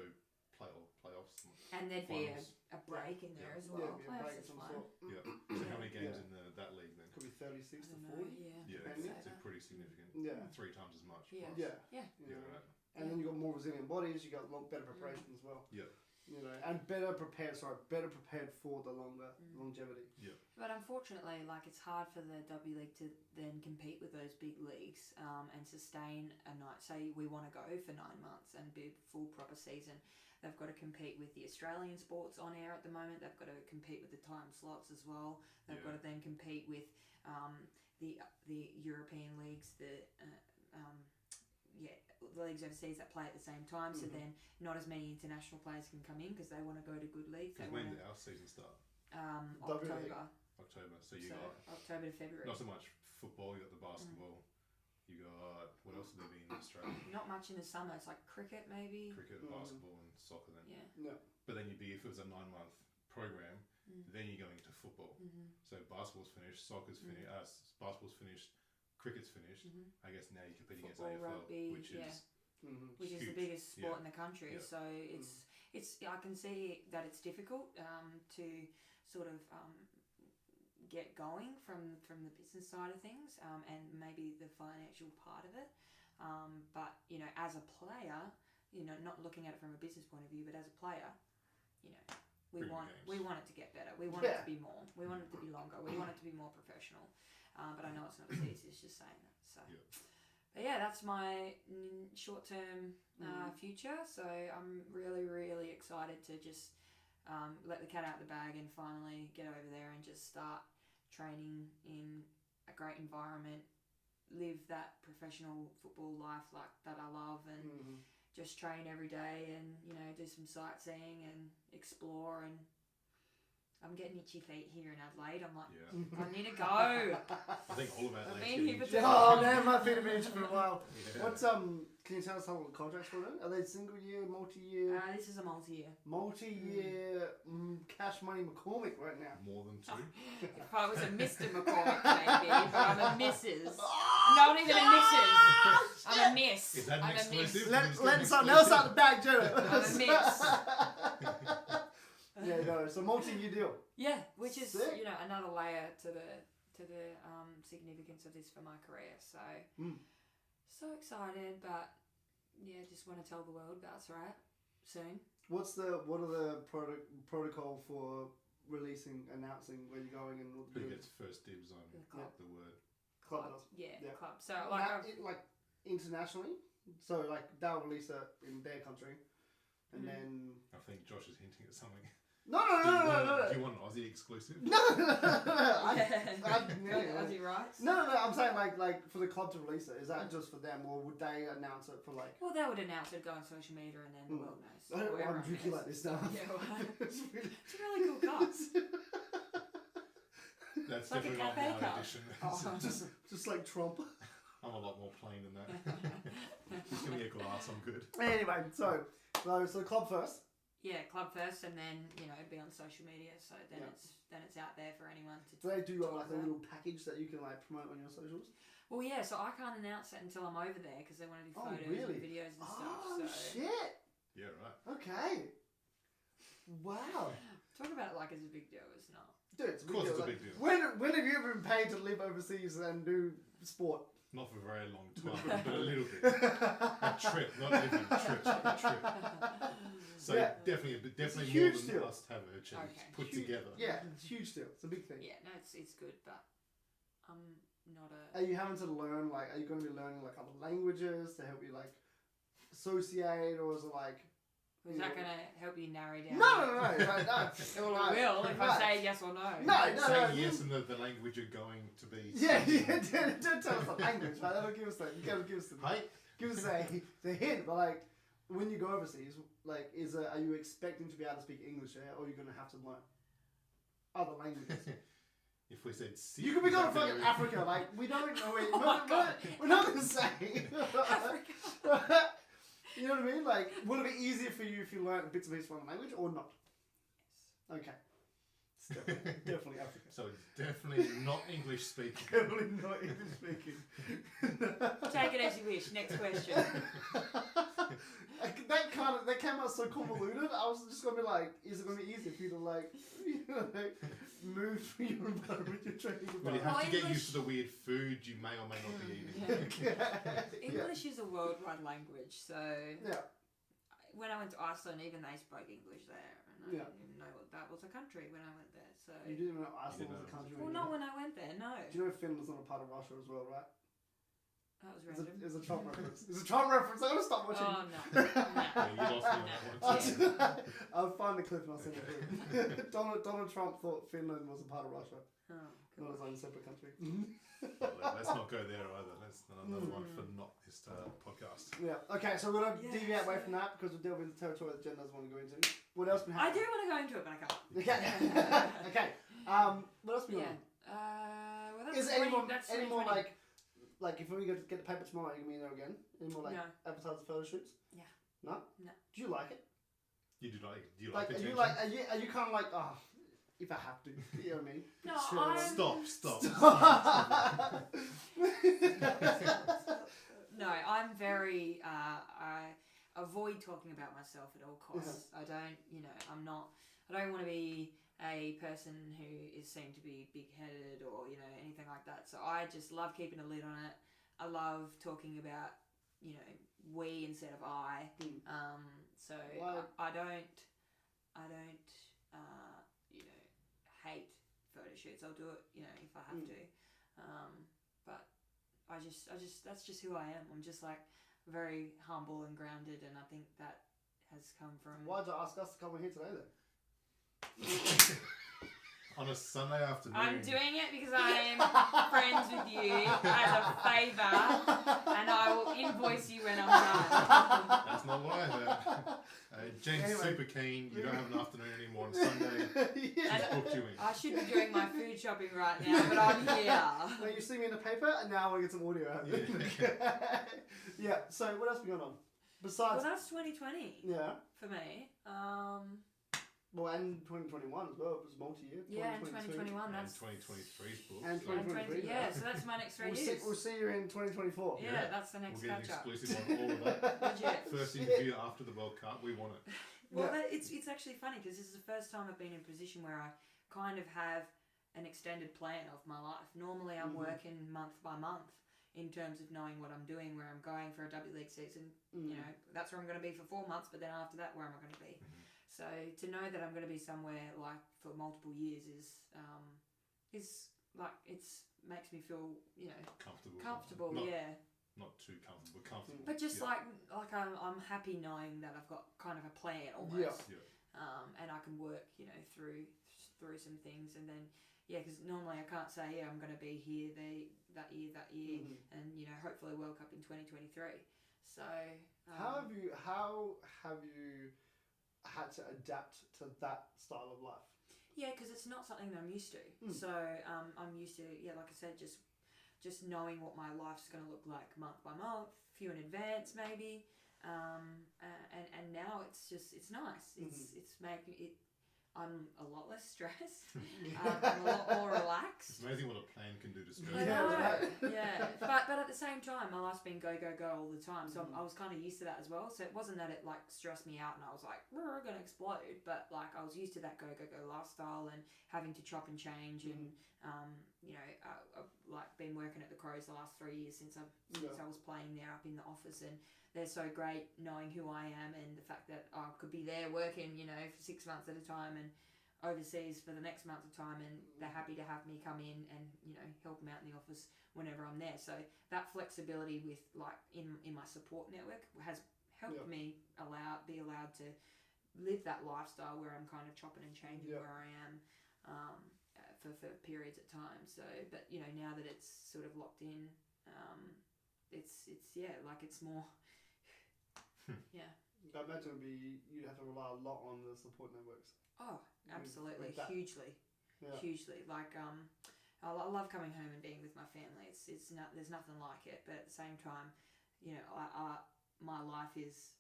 playoffs. And there'd be finals. a break in there as Yeah, well. it'd be a break Playoffs of is some fine. sort. Yeah. So how many games in that league then? Could be 36 to I don't 40. know, Yeah, I'd say it's that. pretty significant. Yeah. 3 times as much. Yeah. plus. Yeah. Yeah. You know. Right. And then you got more resilient bodies. You got better preparation as well. Yeah. You know, and better prepared for the longevity. Yeah. But unfortunately, like it's hard for the W League to then compete with those big leagues and sustain a night. Say we want to go for 9 months and be a full proper season. They've got to compete with the Australian sports on air at the moment. They've got to compete with the time slots as well. They've got to then compete with the European leagues, the leagues overseas that play at the same time. So then not as many international players can come in because they want to go to good leagues. Because when did our season start? October. October. So you got October to February. not so much football. You got the basketball. You got what else would there be in Australia? Not much in the summer. It's like cricket maybe. Cricket, basketball, and soccer. Then. Yeah. No. But then if it was a 9-month program, then you're going into football. So basketball's finished, soccer's finished, basketball's finished, cricket's finished. I guess now you're competing against Football, AFL, rugby, which is which is the biggest sport in the country. Yeah. So it's I can see that it's difficult to sort of get going from the business side of things and maybe the financial part of it. But you know, as a player, you know, not looking at it from a business point of view, but as a player, you know, we want it to get better. We want it to be more. We want it to be longer. We want it to be more professional. But I know it's not as easy as just saying that. So. Yeah. But yeah, that's my short-term future. So I'm really, really excited to just let the cat out of the bag and finally get over there and just start training in a great environment, live that professional football life like that I love, and just train every day and, you know, do some sightseeing and explore. And I'm getting itchy feet here in Adelaide. I'm like, I need to go. I think all of Adelaide's been here getting for Oh man, my feet have been itching for a while. Yeah. What's can you tell us how long the contracts for them? Are they single year, multi-year? This is a multi-year. Multi-year cash money McCormick right now. more than 2. If I was a Mr. McCormick, maybe, but I'm a Mrs. Not even a Mrs. I'm a Miss. Is that an I'm exclusive? Let something else out the bag, Jenna. I'm a Miss. Yeah, no, it's a multi-year deal. Yeah, which is Sick. you know another layer to the significance of this for my career. So so excited, but yeah, just want to tell the world that's right soon. What are the protocol for announcing where you're going and what Who gets first dibs on The club. the word? club does? Yeah, Yeah. club. So like Like internationally, so like they'll release it in their country, and then I think Josh is hinting at something. no. Do you want an Aussie exclusive? No. Aussie rights. No. I'm saying like for the club to release it, is that just for them, or would they announce it for like? Well, they would announce it, go on social media, and then the world knows. I don't know why I'm Everyone drinking knows. like this now. Yeah, well, It's really- it's a really cool cup. That's Like a definitely not cafe my cup. edition. just like Trump. I'm a lot more plain than that. Just give me a glass, I'm good. Anyway, so the club first. club first, and then be on social media. So then it's out there for anyone to. Do they do talk like a about. little package that you can like promote on your socials? Well, yeah. So I can't announce it until I'm over there because they want to do photos and videos and stuff. Oh So. shit! Yeah, right. Okay. Wow. Talk about it like it's a big deal. It's not. Dude, it's a Of course, big deal. it's a big deal. When have you ever been paid to live overseas and do sport? Not for a very long time, but a little bit. A trip, not living. A trip. So definitely more huge than deal. us to have a check put Huge. together. Yeah, it's a huge deal. It's a big thing. Yeah, no, it's good, but I'm not a. Are you having to learn are you going to be learning like other languages to help you like associate, or is it like? Is that going to help you narrow down? No. It will if I say yes or no. Say yes in the language you're going to be. Yeah. Don't tell us the language, right? That'll give us the. You gotta give us the. Hey? Give us the hint, but like when you go overseas, like are you expecting to be able to speak English there, or are you gonna have to learn other languages? If we said You could be going to fucking Africa, like we don't know it. We're not gonna say. Africa. You know what I mean? Like, would it be easier for you if you learned bits and pieces from the language, or not? Yes. Okay. It's definitely Africa. So it's definitely not English speaking. Definitely not English speaking. Take it as you wish. Next question. That came out so convoluted. I was just gonna be like, is it gonna be easier for you to like move through your environment, your training environment? Well, you have to get English- used to the weird food you may or may not be eating. English is a worldwide language, so Yeah. when I went to Iceland, even they spoke English there, and I Yeah. didn't even know what that was a country when I went there. So You didn't even know Iceland You was a didn't country. well, when not you when I went there. No, Do you know Finland's not a part of Russia as well, right? that was random. It's a Trump reference. It's a Trump reference. I'm gonna stop watching. Oh no. Yeah, you lost me on that one. I'll find the clip and I'll send it through. Donald Trump thought Finland was a part of Russia, Oh, not cool. his own separate country. Let's not go there either. That's another one for not this podcast. Yeah. Okay, so we're gonna Yeah, deviate away so- from that because we're delving into territory that Jen doesn't want to go into. What else been I do happening? want to go into it, but I can't. Okay. Okay. What else been Yeah. on? Well, that's Is there that's any more 2020. like if we get the paper tomorrow, you're gonna be there again? Any more like No. advertising photo shoots? Yeah. No. No. Do you like it? Do you like Like, attention? are you kind of like, oh, if I have to, you know what I mean? No, Sure. I'm- Stop. No, I'm very. I avoid talking about myself at all costs. I don't. I'm not. I don't want to be a person who is seen to be big-headed or anything like that. So I just love keeping a lid on it. I love talking about we instead of I. So I don't hate photo shoots. I'll do it if I have to. But I just that's just who I am. I'm just like very humble and grounded, and I think that has come from. Why'd you ask us to come in here today then? On a Sunday afternoon. I'm doing it because I am friends with you as a favour, and I will invoice you when I'm done. That's not what I heard. Jen's Anyway. super keen. You don't have an afternoon anymore on Sunday. She's booked you in. I should be doing my food shopping right now, but I'm here. Now you see me in the paper, and now we'll get some audio out of it. Yeah. So what else been going on? Well, Besides, that's 2020 yeah. for me. Well, and 2021 as well. It was multi-year. Yeah, in 2022. 2021, And that's 2023's book. And so 2023. yeah. So that's my next 3 years. We'll see you in 2024. Yeah, that's the next We'll get an catch up. exclusive on all of that. Legit. First interview after the World Cup. We want it. Well, Yeah. it's actually funny because this is the first time I've been in a position where I kind of have an extended plan of my life. Normally, I'm working month by month in terms of knowing what I'm doing, where I'm going for a W League season. That's where I'm going to be for 4 months, but then after that, where am I going to be? So to know that I'm going to be somewhere like for multiple years is like makes me feel comfortable. Not, yeah. Not too comfortable. But just yeah. like I'm happy knowing that I've got kind of a plan almost. Yeah. And I can work through some things, and then because normally I can't say I'm going to be here that year, and hopefully World Cup in 2023. So How have you had to adapt to that style of life? Yeah, because it's not something that I'm used to. So I'm used to like I said, just knowing what my life's going to look like month by month, few in advance maybe. and now it's nice. It's making it. I'm a lot less stressed. I'm a lot more relaxed. It's amazing what a plan can do to stress. I know, yeah. But at the same time, my life's been go all the time, so I was kind of used to that as well. So it wasn't that it like stressed me out and I was like, we're gonna explode. But like I was used to that go lifestyle and having to chop and change and I've like been working at the Crows the last 3 years since I was playing there up in the office, and they're so great knowing who I am and the fact that I could be there working, for 6 months at a time and overseas for the next month of time, and they're happy to have me come in and, help them out in the office whenever I'm there. So that flexibility with like in my support network has helped me be allowed to live that lifestyle where I'm kind of chopping and changing where I am for periods of time. So, but now that it's sort of locked in, it's more. Yeah. I imagine you have to rely a lot on the support networks. Oh, absolutely, hugely. Yeah. Hugely. Like I love coming home and being with my family. There's nothing like it. But at the same time, my life is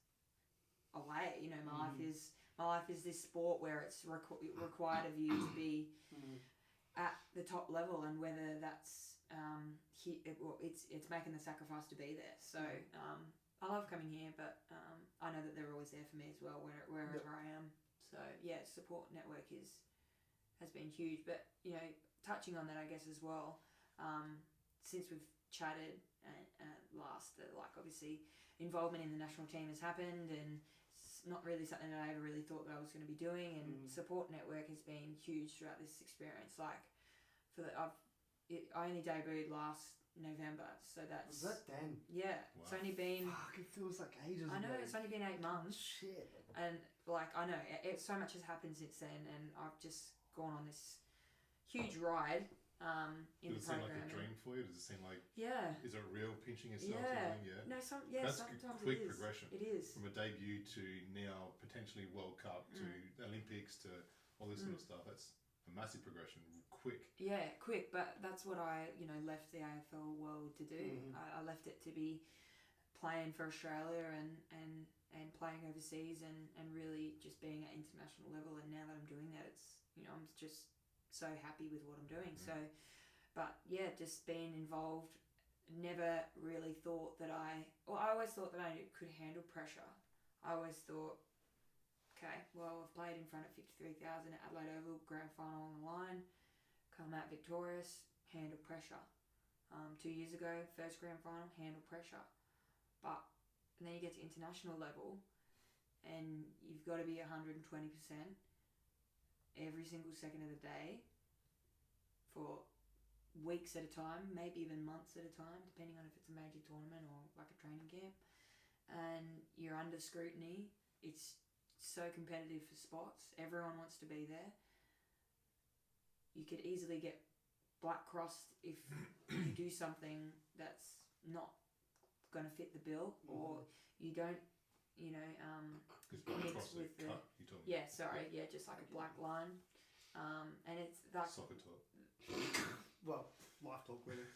away. My life is this sport where it's required of you to be at the top level, and whether that's it's making the sacrifice to be there. So I love coming here, but I know that they're always there for me as well wherever I am. So yeah, support network has been huge. But touching on that, I guess as well, since we've chatted last, like obviously involvement in the national team has happened, and it's not really something that I ever really thought that I was going to be doing. And support network has been huge throughout this experience. Like I only debuted last November, so that's... Was that then? Yeah. Wow. It's only been... Fuck, it feels like ages I know, ago. it's only been 8 months. Shit. And, like, I know, so much has happened since then, and I've just gone on this huge ride in the Does it seem program. like a dream for you? Does it seem like... Yeah. Is it real pinching yourself? Yeah. Yeah. No, That's sometimes quick it is. progression. It is. From a debut to now potentially World Cup to Olympics to all this sort of stuff. That's a massive progression. Quick. Yeah, quick, but that's what I, left the AFL world to do. I left it to be playing for Australia and playing overseas and really just being at international level. And now that I'm doing that, it's, I'm just so happy with what I'm doing. So, but yeah, just being involved, never really thought that I always thought that I could handle pressure. I always thought, okay, well, I've played in front of 53,000 at Adelaide Oval, grand final on the line, come out victorious, handle pressure. 2 years ago, first grand final, handle pressure. And then you get to international level and you've got to be 120% every single second of the day for weeks at a time, maybe even months at a time, depending on if it's a major tournament or like a training camp. And you're under scrutiny. It's so competitive for spots. Everyone wants to be there. You could easily get black crossed if you do something that's not going to fit the bill, or you don't, mix with the... Yeah, sorry, just like a black line. And it's that... Soccer talk. Well, life talk really.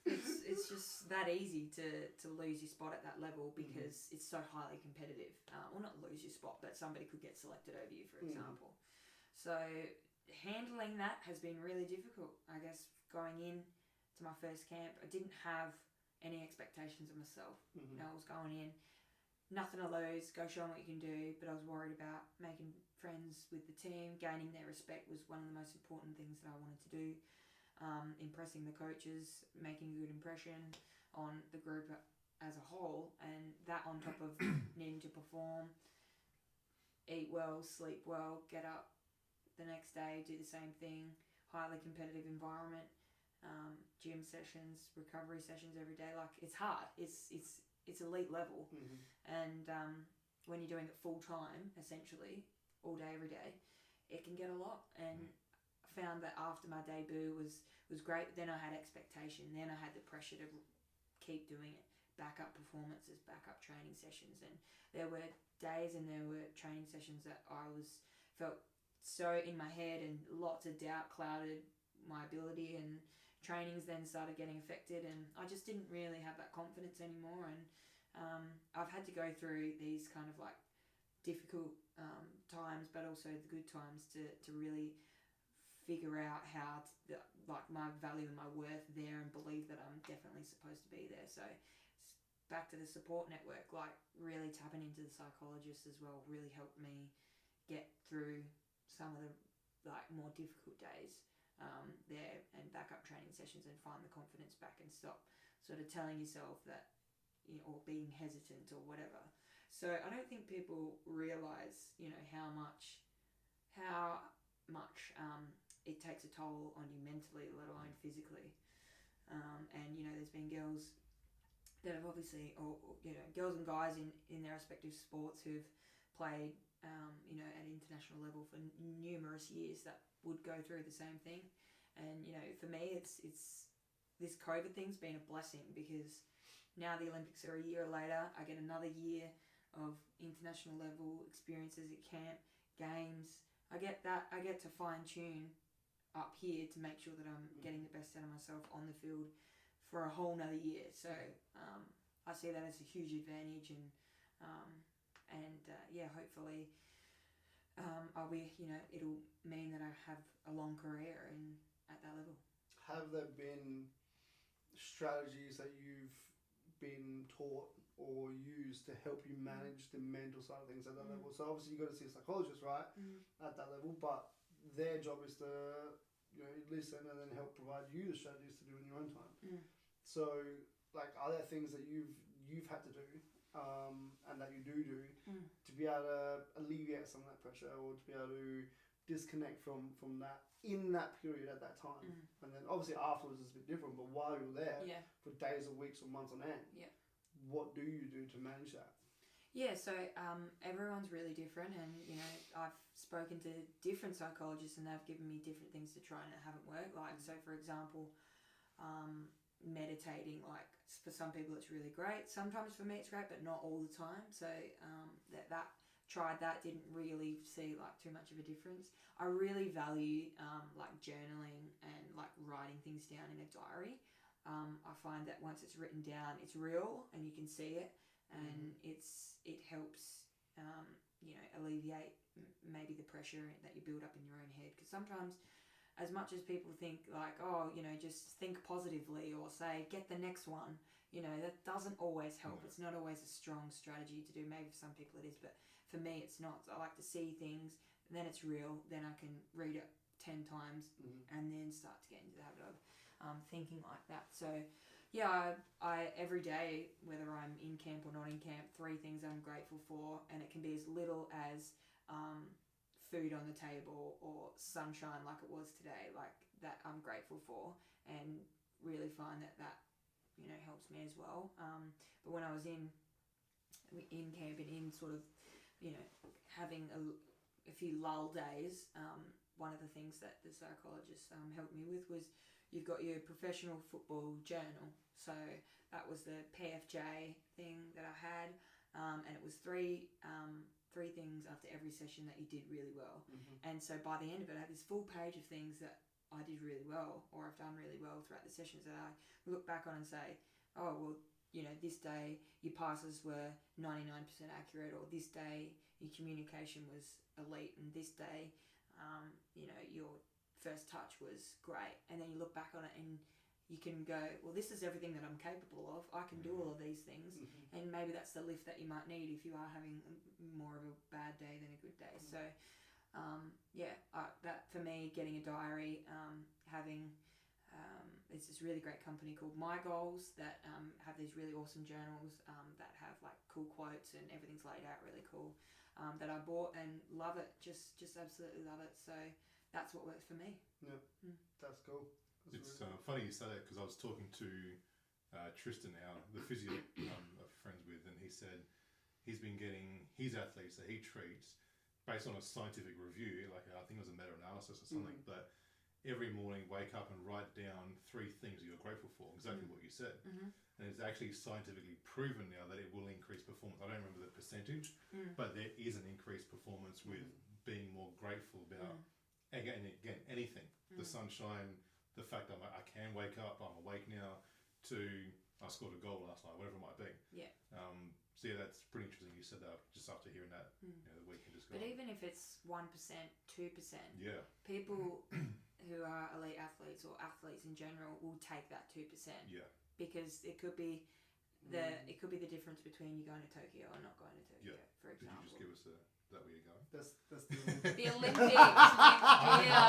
It's just that easy to lose your spot at that level because it's so highly competitive. Well, not lose your spot, but somebody could get selected over you, for example. So handling that has been really difficult. I guess going in to my first camp, I didn't have any expectations of myself. I was going in, nothing to lose, go show them what you can do, but I was worried about making friends with the team. Gaining their respect was one of the most important things that I wanted to do. Impressing the coaches, making a good impression on the group as a whole, and that on top of needing to perform, eat well, sleep well, get up the next day, do the same thing, highly competitive environment, gym sessions, recovery sessions every day. Like, it's hard. It's elite level. And when you're doing it full time, essentially, all day, every day, it can get a lot. And I found that after my debut was great, but then I had expectation. Then I had the pressure to keep doing it. Backup performances, backup training sessions. And there were days and there were training sessions that I felt so in my head, and lots of doubt clouded my ability, and trainings then started getting affected, and I just didn't really have that confidence anymore. And I've had to go through these kind of like difficult times, but also the good times to really figure out how to, like my value and my worth there, and believe that I'm definitely supposed to be there. So back to the support network, like really tapping into the psychologist as well really helped me get through some of the like more difficult days there, and backup training sessions, and find the confidence back and stop sort of telling yourself that, you know, or being hesitant or whatever. So I don't think people realise, you know, how much it takes a toll on you mentally, let alone physically. And you know, there's been girls that have obviously, or you know, girls and guys in their respective sports who've played, you know, at international level for numerous years that would go through the same thing. And you know, for me, it's this COVID thing's been a blessing, because now the Olympics are a year later. I get another year of international level experiences at camp, games. I get to fine tune up here to make sure that I'm getting the best out of myself on the field for a whole nother year. So I see that as a huge advantage, and yeah, hopefully I'll be, you know, it'll mean that I have a long career at that level. Have there been strategies that you've been taught or used to help you manage the mental side of things at that level? So obviously you got to see a psychologist, right, at that level, but their job is to, you know, listen and then help provide you the strategies to do in your own time. So like, are there things that you've had to do and that you do to be able to alleviate some of that pressure, or to be able to disconnect from that in that period at that time? And then obviously afterwards it's a bit different, but while you're there for days or weeks or months on end, what do you do to manage that? Yeah, so everyone's really different, and you know, I've spoken to different psychologists and they've given me different things to try, and it haven't worked. Like, so for example, meditating, like for some people it's really great. Sometimes for me it's great, but not all the time. So that tried that, didn't really see like too much of a difference. I really value like journaling and like writing things down in a diary. I find that once it's written down, it's real and you can see it, and it helps you know, alleviate maybe the pressure that you build up in your own head. Because sometimes, as much as people think like, oh, you know, just think positively, or say get the next one, you know, that doesn't always help. It's not always a strong strategy to do. Maybe for some people it is, but for me it's not. I like to see things, and then it's real, then I can read it 10 times and then start to get into the habit of thinking like that. So yeah, I every day, whether I'm in camp or not in camp, 3 things I'm grateful for, and it can be as little as food on the table or sunshine like it was today, like that I'm grateful for, and really find that you know, helps me as well. But when I was in camp and in sort of, you know, having a few lull days, one of the things that the psychologist helped me with was, you've got your professional football journal. So that was the PFJ thing that I had, and it was three things after every session that you did really well. And so by the end of it, I had this full page of things that I did really well, or I've done really well throughout the sessions, that I look back on and say, oh, well, you know, this day your passes were 99% accurate, or this day your communication was elite, and this day, you know, your first touch was great. And then you look back on it and you can go, well, this is everything that I'm capable of. I can do all of these things. And maybe that's the lift that you might need if you are having more of a bad day than a good day. So that for me, getting a diary, having it's this really great company called My Goals that have these really awesome journals that have like cool quotes, and everything's laid out really cool, that I bought and love it, just absolutely love it. So that's what works for me. Yeah, that's cool. It's funny you say that, because I was talking to Tristan now, the physio I'm friends with, and he said he's been getting his athletes that he treats based on a scientific review, like I think it was a meta-analysis or something, but every morning wake up and write down 3 things that you're grateful for, exactly what you said. And it's actually scientifically proven now that it will increase performance. I don't remember the percentage, but there is an increased performance with being more grateful about, again, anything. The sunshine, the fact that I can wake up, I'm awake now, to I scored a goal last night, whatever it might be. Yeah. So yeah, that's pretty interesting. You said that just after hearing that, the weekend just gone. But even if it's 1%, 2%, people who are elite athletes or athletes in general will take that 2%. Yeah. Because it could be the difference between you going to Tokyo or not going to Tokyo, for Did example. you just give us that where you're going? That's the The Olympics next year.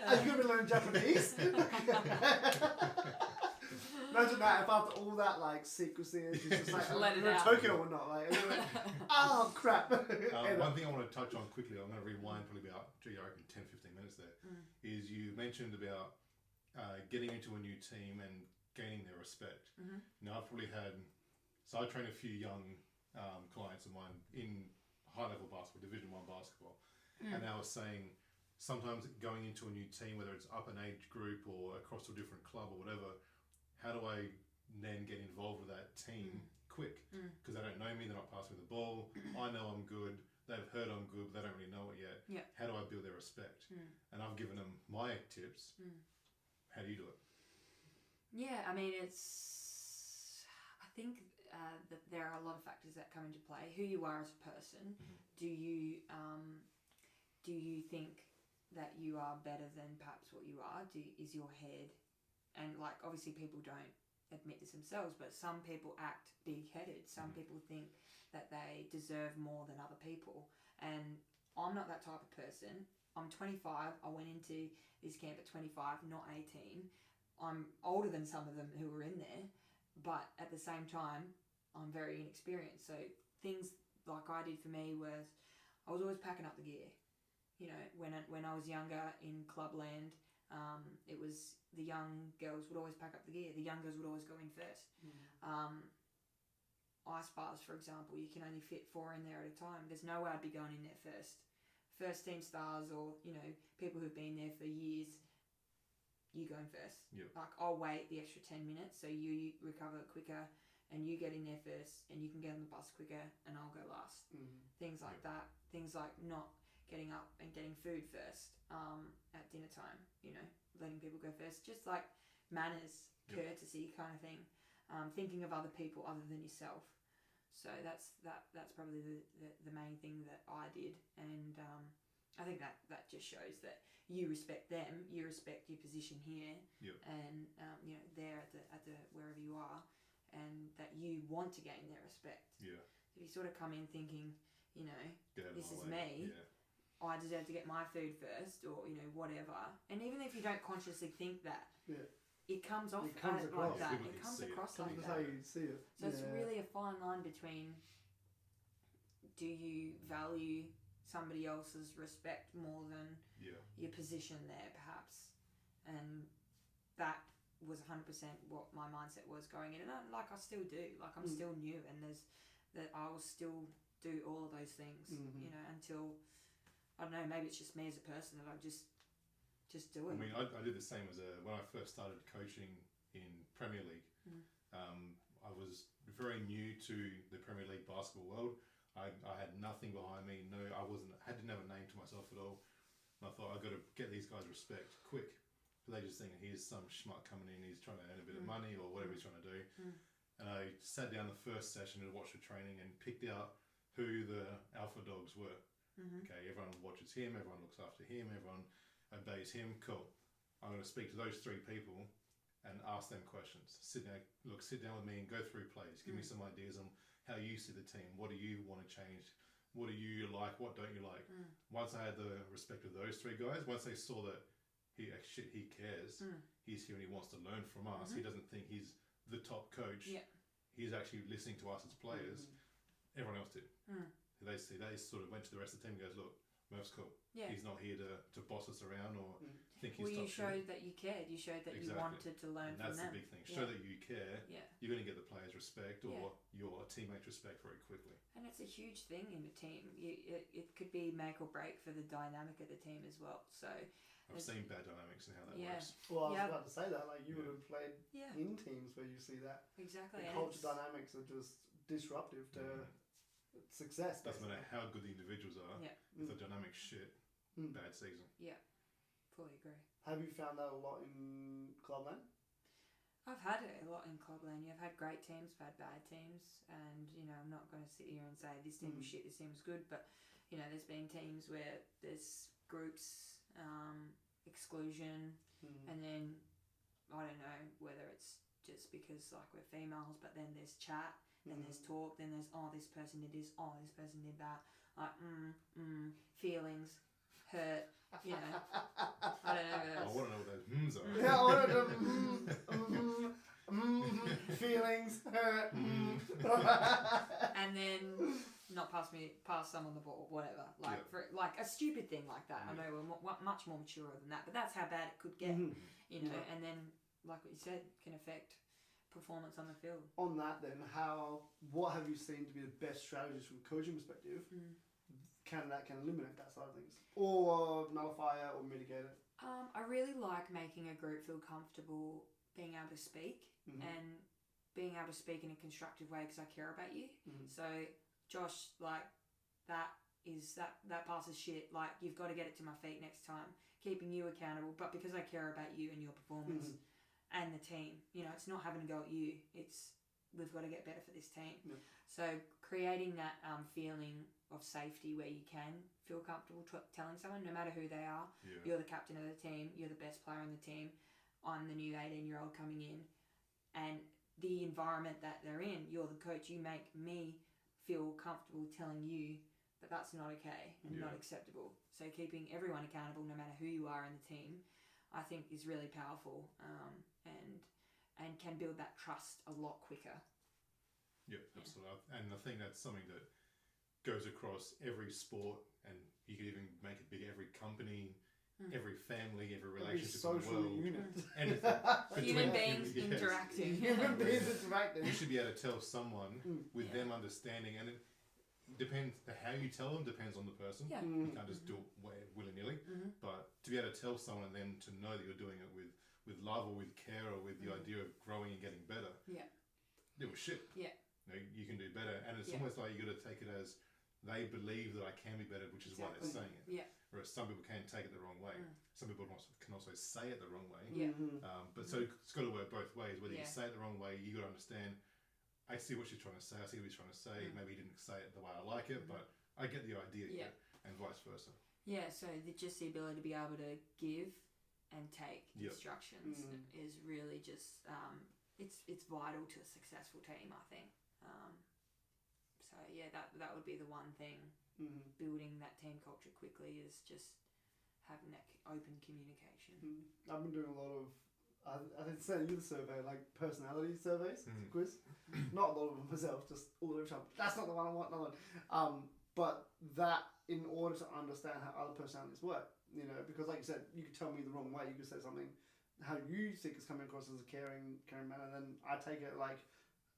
Are you going to learn Japanese? Imagine that if after all that like secrecy, it's just like Let it I'm out. Tokyo or not, like, and you're like oh crap. One thing I want to touch on quickly, I'm going to rewind probably about, I reckon 10-15 minutes there, is you mentioned about getting into a new team and gaining their respect. Now I've probably so I train a few young clients of mine in high-level basketball, Division 1 basketball, and I was saying sometimes going into a new team, whether it's up an age group or across to a different club or whatever, how do I then get involved with that team quick? Because they don't know me, they're not passing me the ball. I know I'm good. They've heard I'm good, but they don't really know it yet. Yeah. How do I build their respect? And I've given them my tips. How do you do it? Yeah, I mean, I think that there are a lot of factors that come into play. Who you are as a person. Do you think that you are better than perhaps what you are? Is your head... And like obviously people don't admit this themselves, but some people act big-headed. Some people think that they deserve more than other people. And I'm not that type of person. I'm 25. I went into this camp at 25, not 18. I'm older than some of them who were in there, but at the same time, I'm very inexperienced. So things like I did for me was I was always packing up the gear. You know, when I was younger in Clubland, it was the young girls would always pack up the gear. The young girls would always go in first. Ice bars, for example, you can only fit 4 in there at a time. There's no way I'd be going in there first. First team stars or, you know, people who've been there for years, you go in first. Yep. Like, I'll wait the extra 10 minutes so you recover quicker and you get in there first and you can get on the bus quicker and I'll go last. Things like that. Things like not getting up and getting food first at dinner time, you know, letting people go first. Just like manners, courtesy kind of thing. Thinking of other people other than yourself. So that's probably the main thing that I did. And I think that just shows that you respect them, you respect your position here, and you know, there at the wherever you are, and that you want to gain their respect. Yeah. If you sort of come in thinking, you know, this is me, I deserve to get my food first, or you know, whatever. And even if you don't consciously think that, it comes off like that. It comes across like that. How you see it. So it's really a fine line between, do you value somebody else's respect more than your position there, perhaps? And that was 100% what my mindset was going in, and I still do. Like, I'm still new, and I will still do all of those things, you know, until, I don't know, maybe it's just me as a person that I just do it. I mean, I did the same when I first started coaching in Premier League. I was very new to the Premier League basketball world. I had nothing behind me. I didn't have a name to myself at all. And I thought, I've got to get these guys respect quick. But they just think, here's some schmuck coming in, he's trying to earn a bit of money or whatever he's trying to do. And I sat down the first session and watched the training and picked out who the alpha dogs were. Okay, everyone watches him, everyone looks after him, everyone obeys him. Cool. I'm going to speak to those 3 people and ask them questions. Sit down with me and go through plays. Give me some ideas on how you see the team. What do you want to change? What do you like? What don't you like? Once I had the respect of those 3 guys, once they saw that he cares, he's here and he wants to learn from us. He doesn't think he's the top coach. He's actually listening to us as players. Everyone else did. They sort of went to the rest of the team and goes, look, Murph's cool. He's not here to boss us around or think he's top. Well, you showed that you cared. You showed that you wanted to learn from them. That's the big thing. Show that you care. You're going to get the players' respect or your teammates' respect very quickly. And it's a huge thing in a team. It could be make or break for the dynamic of the team as well. So I've seen bad dynamics and how that works. Well, I was about to say that. Like, you would have played in teams where you see that. Exactly. The culture dynamics are just disruptive to success. Doesn't matter how good the individuals are. If the dynamics shit, bad season. Yeah, fully agree. Have you found that a lot in Clubland? I've had it a lot in Clubland. You've had great teams, I've had bad teams, and I'm not going to sit here and say this team was shit, this team was good, but there's been teams where there's groups, exclusion, and then I don't know whether it's just because like we're females, but then there's chat, then there's talk, then there's this person did this, this person did that, like feelings, hurt. I don't know. I want to know what those hmms are. Yeah, I want to feelings, hurt, and then not pass someone the ball, whatever. Like for like a stupid thing like that. I know we're much more mature than that, but that's how bad it could get. And then like what you said, can affect performance on the field. On that, then, what have you seen to be the best strategies from a coaching perspective? Can eliminate that side of things, or nullify it, or mitigate it? I really like making a group feel comfortable being able to speak and being able to speak in a constructive way because I care about you. So Josh, like that pass is shit. Like you've got to get it to my feet next time. Keeping you accountable, but because I care about you and your performance and the team, it's not having to go at you. It's we've got to get better for this team. So creating that feeling of safety where you can feel comfortable telling someone, no matter who they are, you're the captain of the team, you're the best player on the team, I'm the new 18-year-old coming in, and the environment that they're in, you're the coach, you make me feel comfortable telling you that that's not okay and not acceptable. So keeping everyone accountable, no matter who you are in the team, I think is really powerful and can build that trust a lot quicker. Yeah, absolutely. And I think that's something that goes across every sport, and you could even make it big. Every company, every family, every relationship in the world, anything. Human beings interacting. Human beings interacting. You should be able to tell someone with them understanding, and it depends. How you tell them depends on the person. Yeah. You can't just do it willy nilly. But to be able to tell someone and then to know that you're doing it with love or with care or with the idea of growing and getting better. Yeah. It was shit. Yeah. You can do better, and it's almost like you got to take it as they believe that I can be better, which is why they're saying it. Yeah. Whereas some people can take it the wrong way. Some people can also say it the wrong way. Yeah. But so it's got to work both ways. Whether you say it the wrong way, you got to understand. I see what she's trying to say. I see what he's trying to say. Maybe he didn't say it the way I like it, but I get the idea here, and vice versa. Yeah. So just the ability to be able to give and take instructions is really just it's vital to a successful team, I think. So that would be the one thing. Building that team culture quickly is just having that open communication. I've been doing a lot of I did send you the survey, like personality surveys, quiz. Not a lot of them myself, just all the time. That's not the one I want, another one. But that in order to understand how other personalities work, because like you said, you could tell me the wrong way, you could say something how you think is coming across as a caring manner, and then I take it like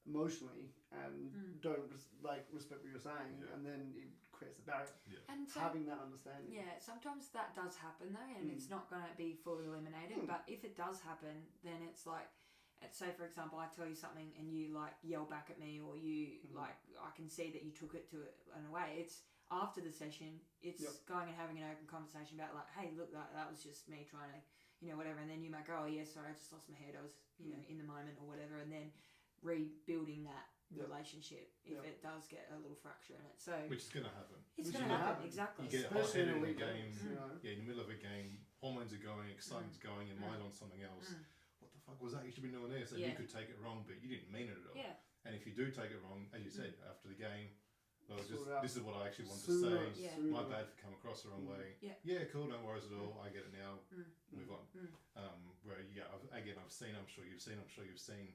emotionally and don't respect what you're saying, and then it creates a barrier. And so, having that understanding. Sometimes that does happen though, and it's not going to be fully eliminated. But if it does happen, then it's like, say for example, I tell you something and you like yell back at me, or you like I can see that you took it to it in a way. It's after the session, it's going and having an open conversation about like, hey, look, that was just me trying to, whatever. And then you might go, oh yeah, sorry, I just lost my head. I was, in the moment or whatever, and then rebuilding that relationship if it does get a little fracture in it. So which is going to happen. It's going to happen, exactly. You get hot-headed in a game, in the middle of a game, hormones are going, excitement's going, your mind's on something else. What the fuck was that? You should be doing this. And you could take it wrong, but you didn't mean it at all. Yeah. And if you do take it wrong, as you said, after the game, this is what I actually want to say. My bad for coming across the wrong way. Yeah, cool, no worries at all. I get it now. Move on. Where I've seen, I'm sure you've seen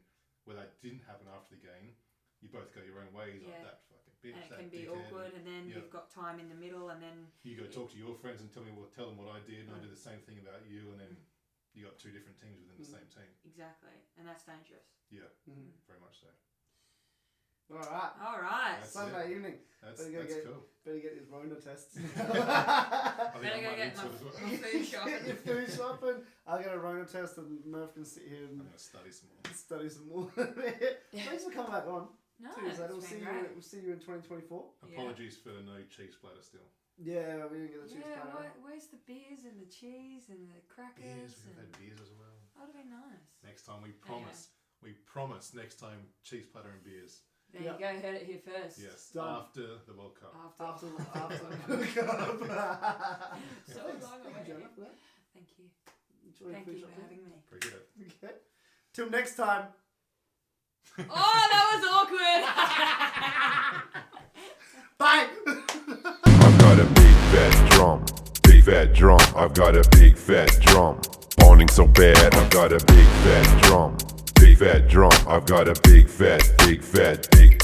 where that didn't happen after the game. You both go your own ways, like that fucking bitch. And it that can be dickhead, awkward, and then you've got time in the middle, and then you go talk to your friends and tell them what I did, and I do the same thing about you, and then you got two different teams within the same team. Exactly, and that's dangerous. Yeah, very much so. All right. That's Sunday evening. That's cool. Better get his Rona tests. Better go get my food shopping. Food shopping. I'll get a Rona test, and Murph can sit here and I'm gonna study some more. Thanks for coming back on. No, we'll see you in 2024. Apologies for no cheese platter still. Yeah, we didn't get the cheese platter. Where's the beers and the cheese and the crackers? We've had beers as well. That would have been nice. Next time we promise. We promise next time cheese platter and beers. There you go. Heard it here first. Yes, Done. after the World Cup. After the Cup. so long away. Jenna, for that. Thank you. Enjoy Thank the you food for shop, having me. Appreciate it. Okay. Till next time. Oh, that was awkward. Bye. I've got a big fat drum, big fat drum. I've got a big fat drum, pounding so bad. I've got a big fat drum, big fat drum. I've got a big fat, big fat, big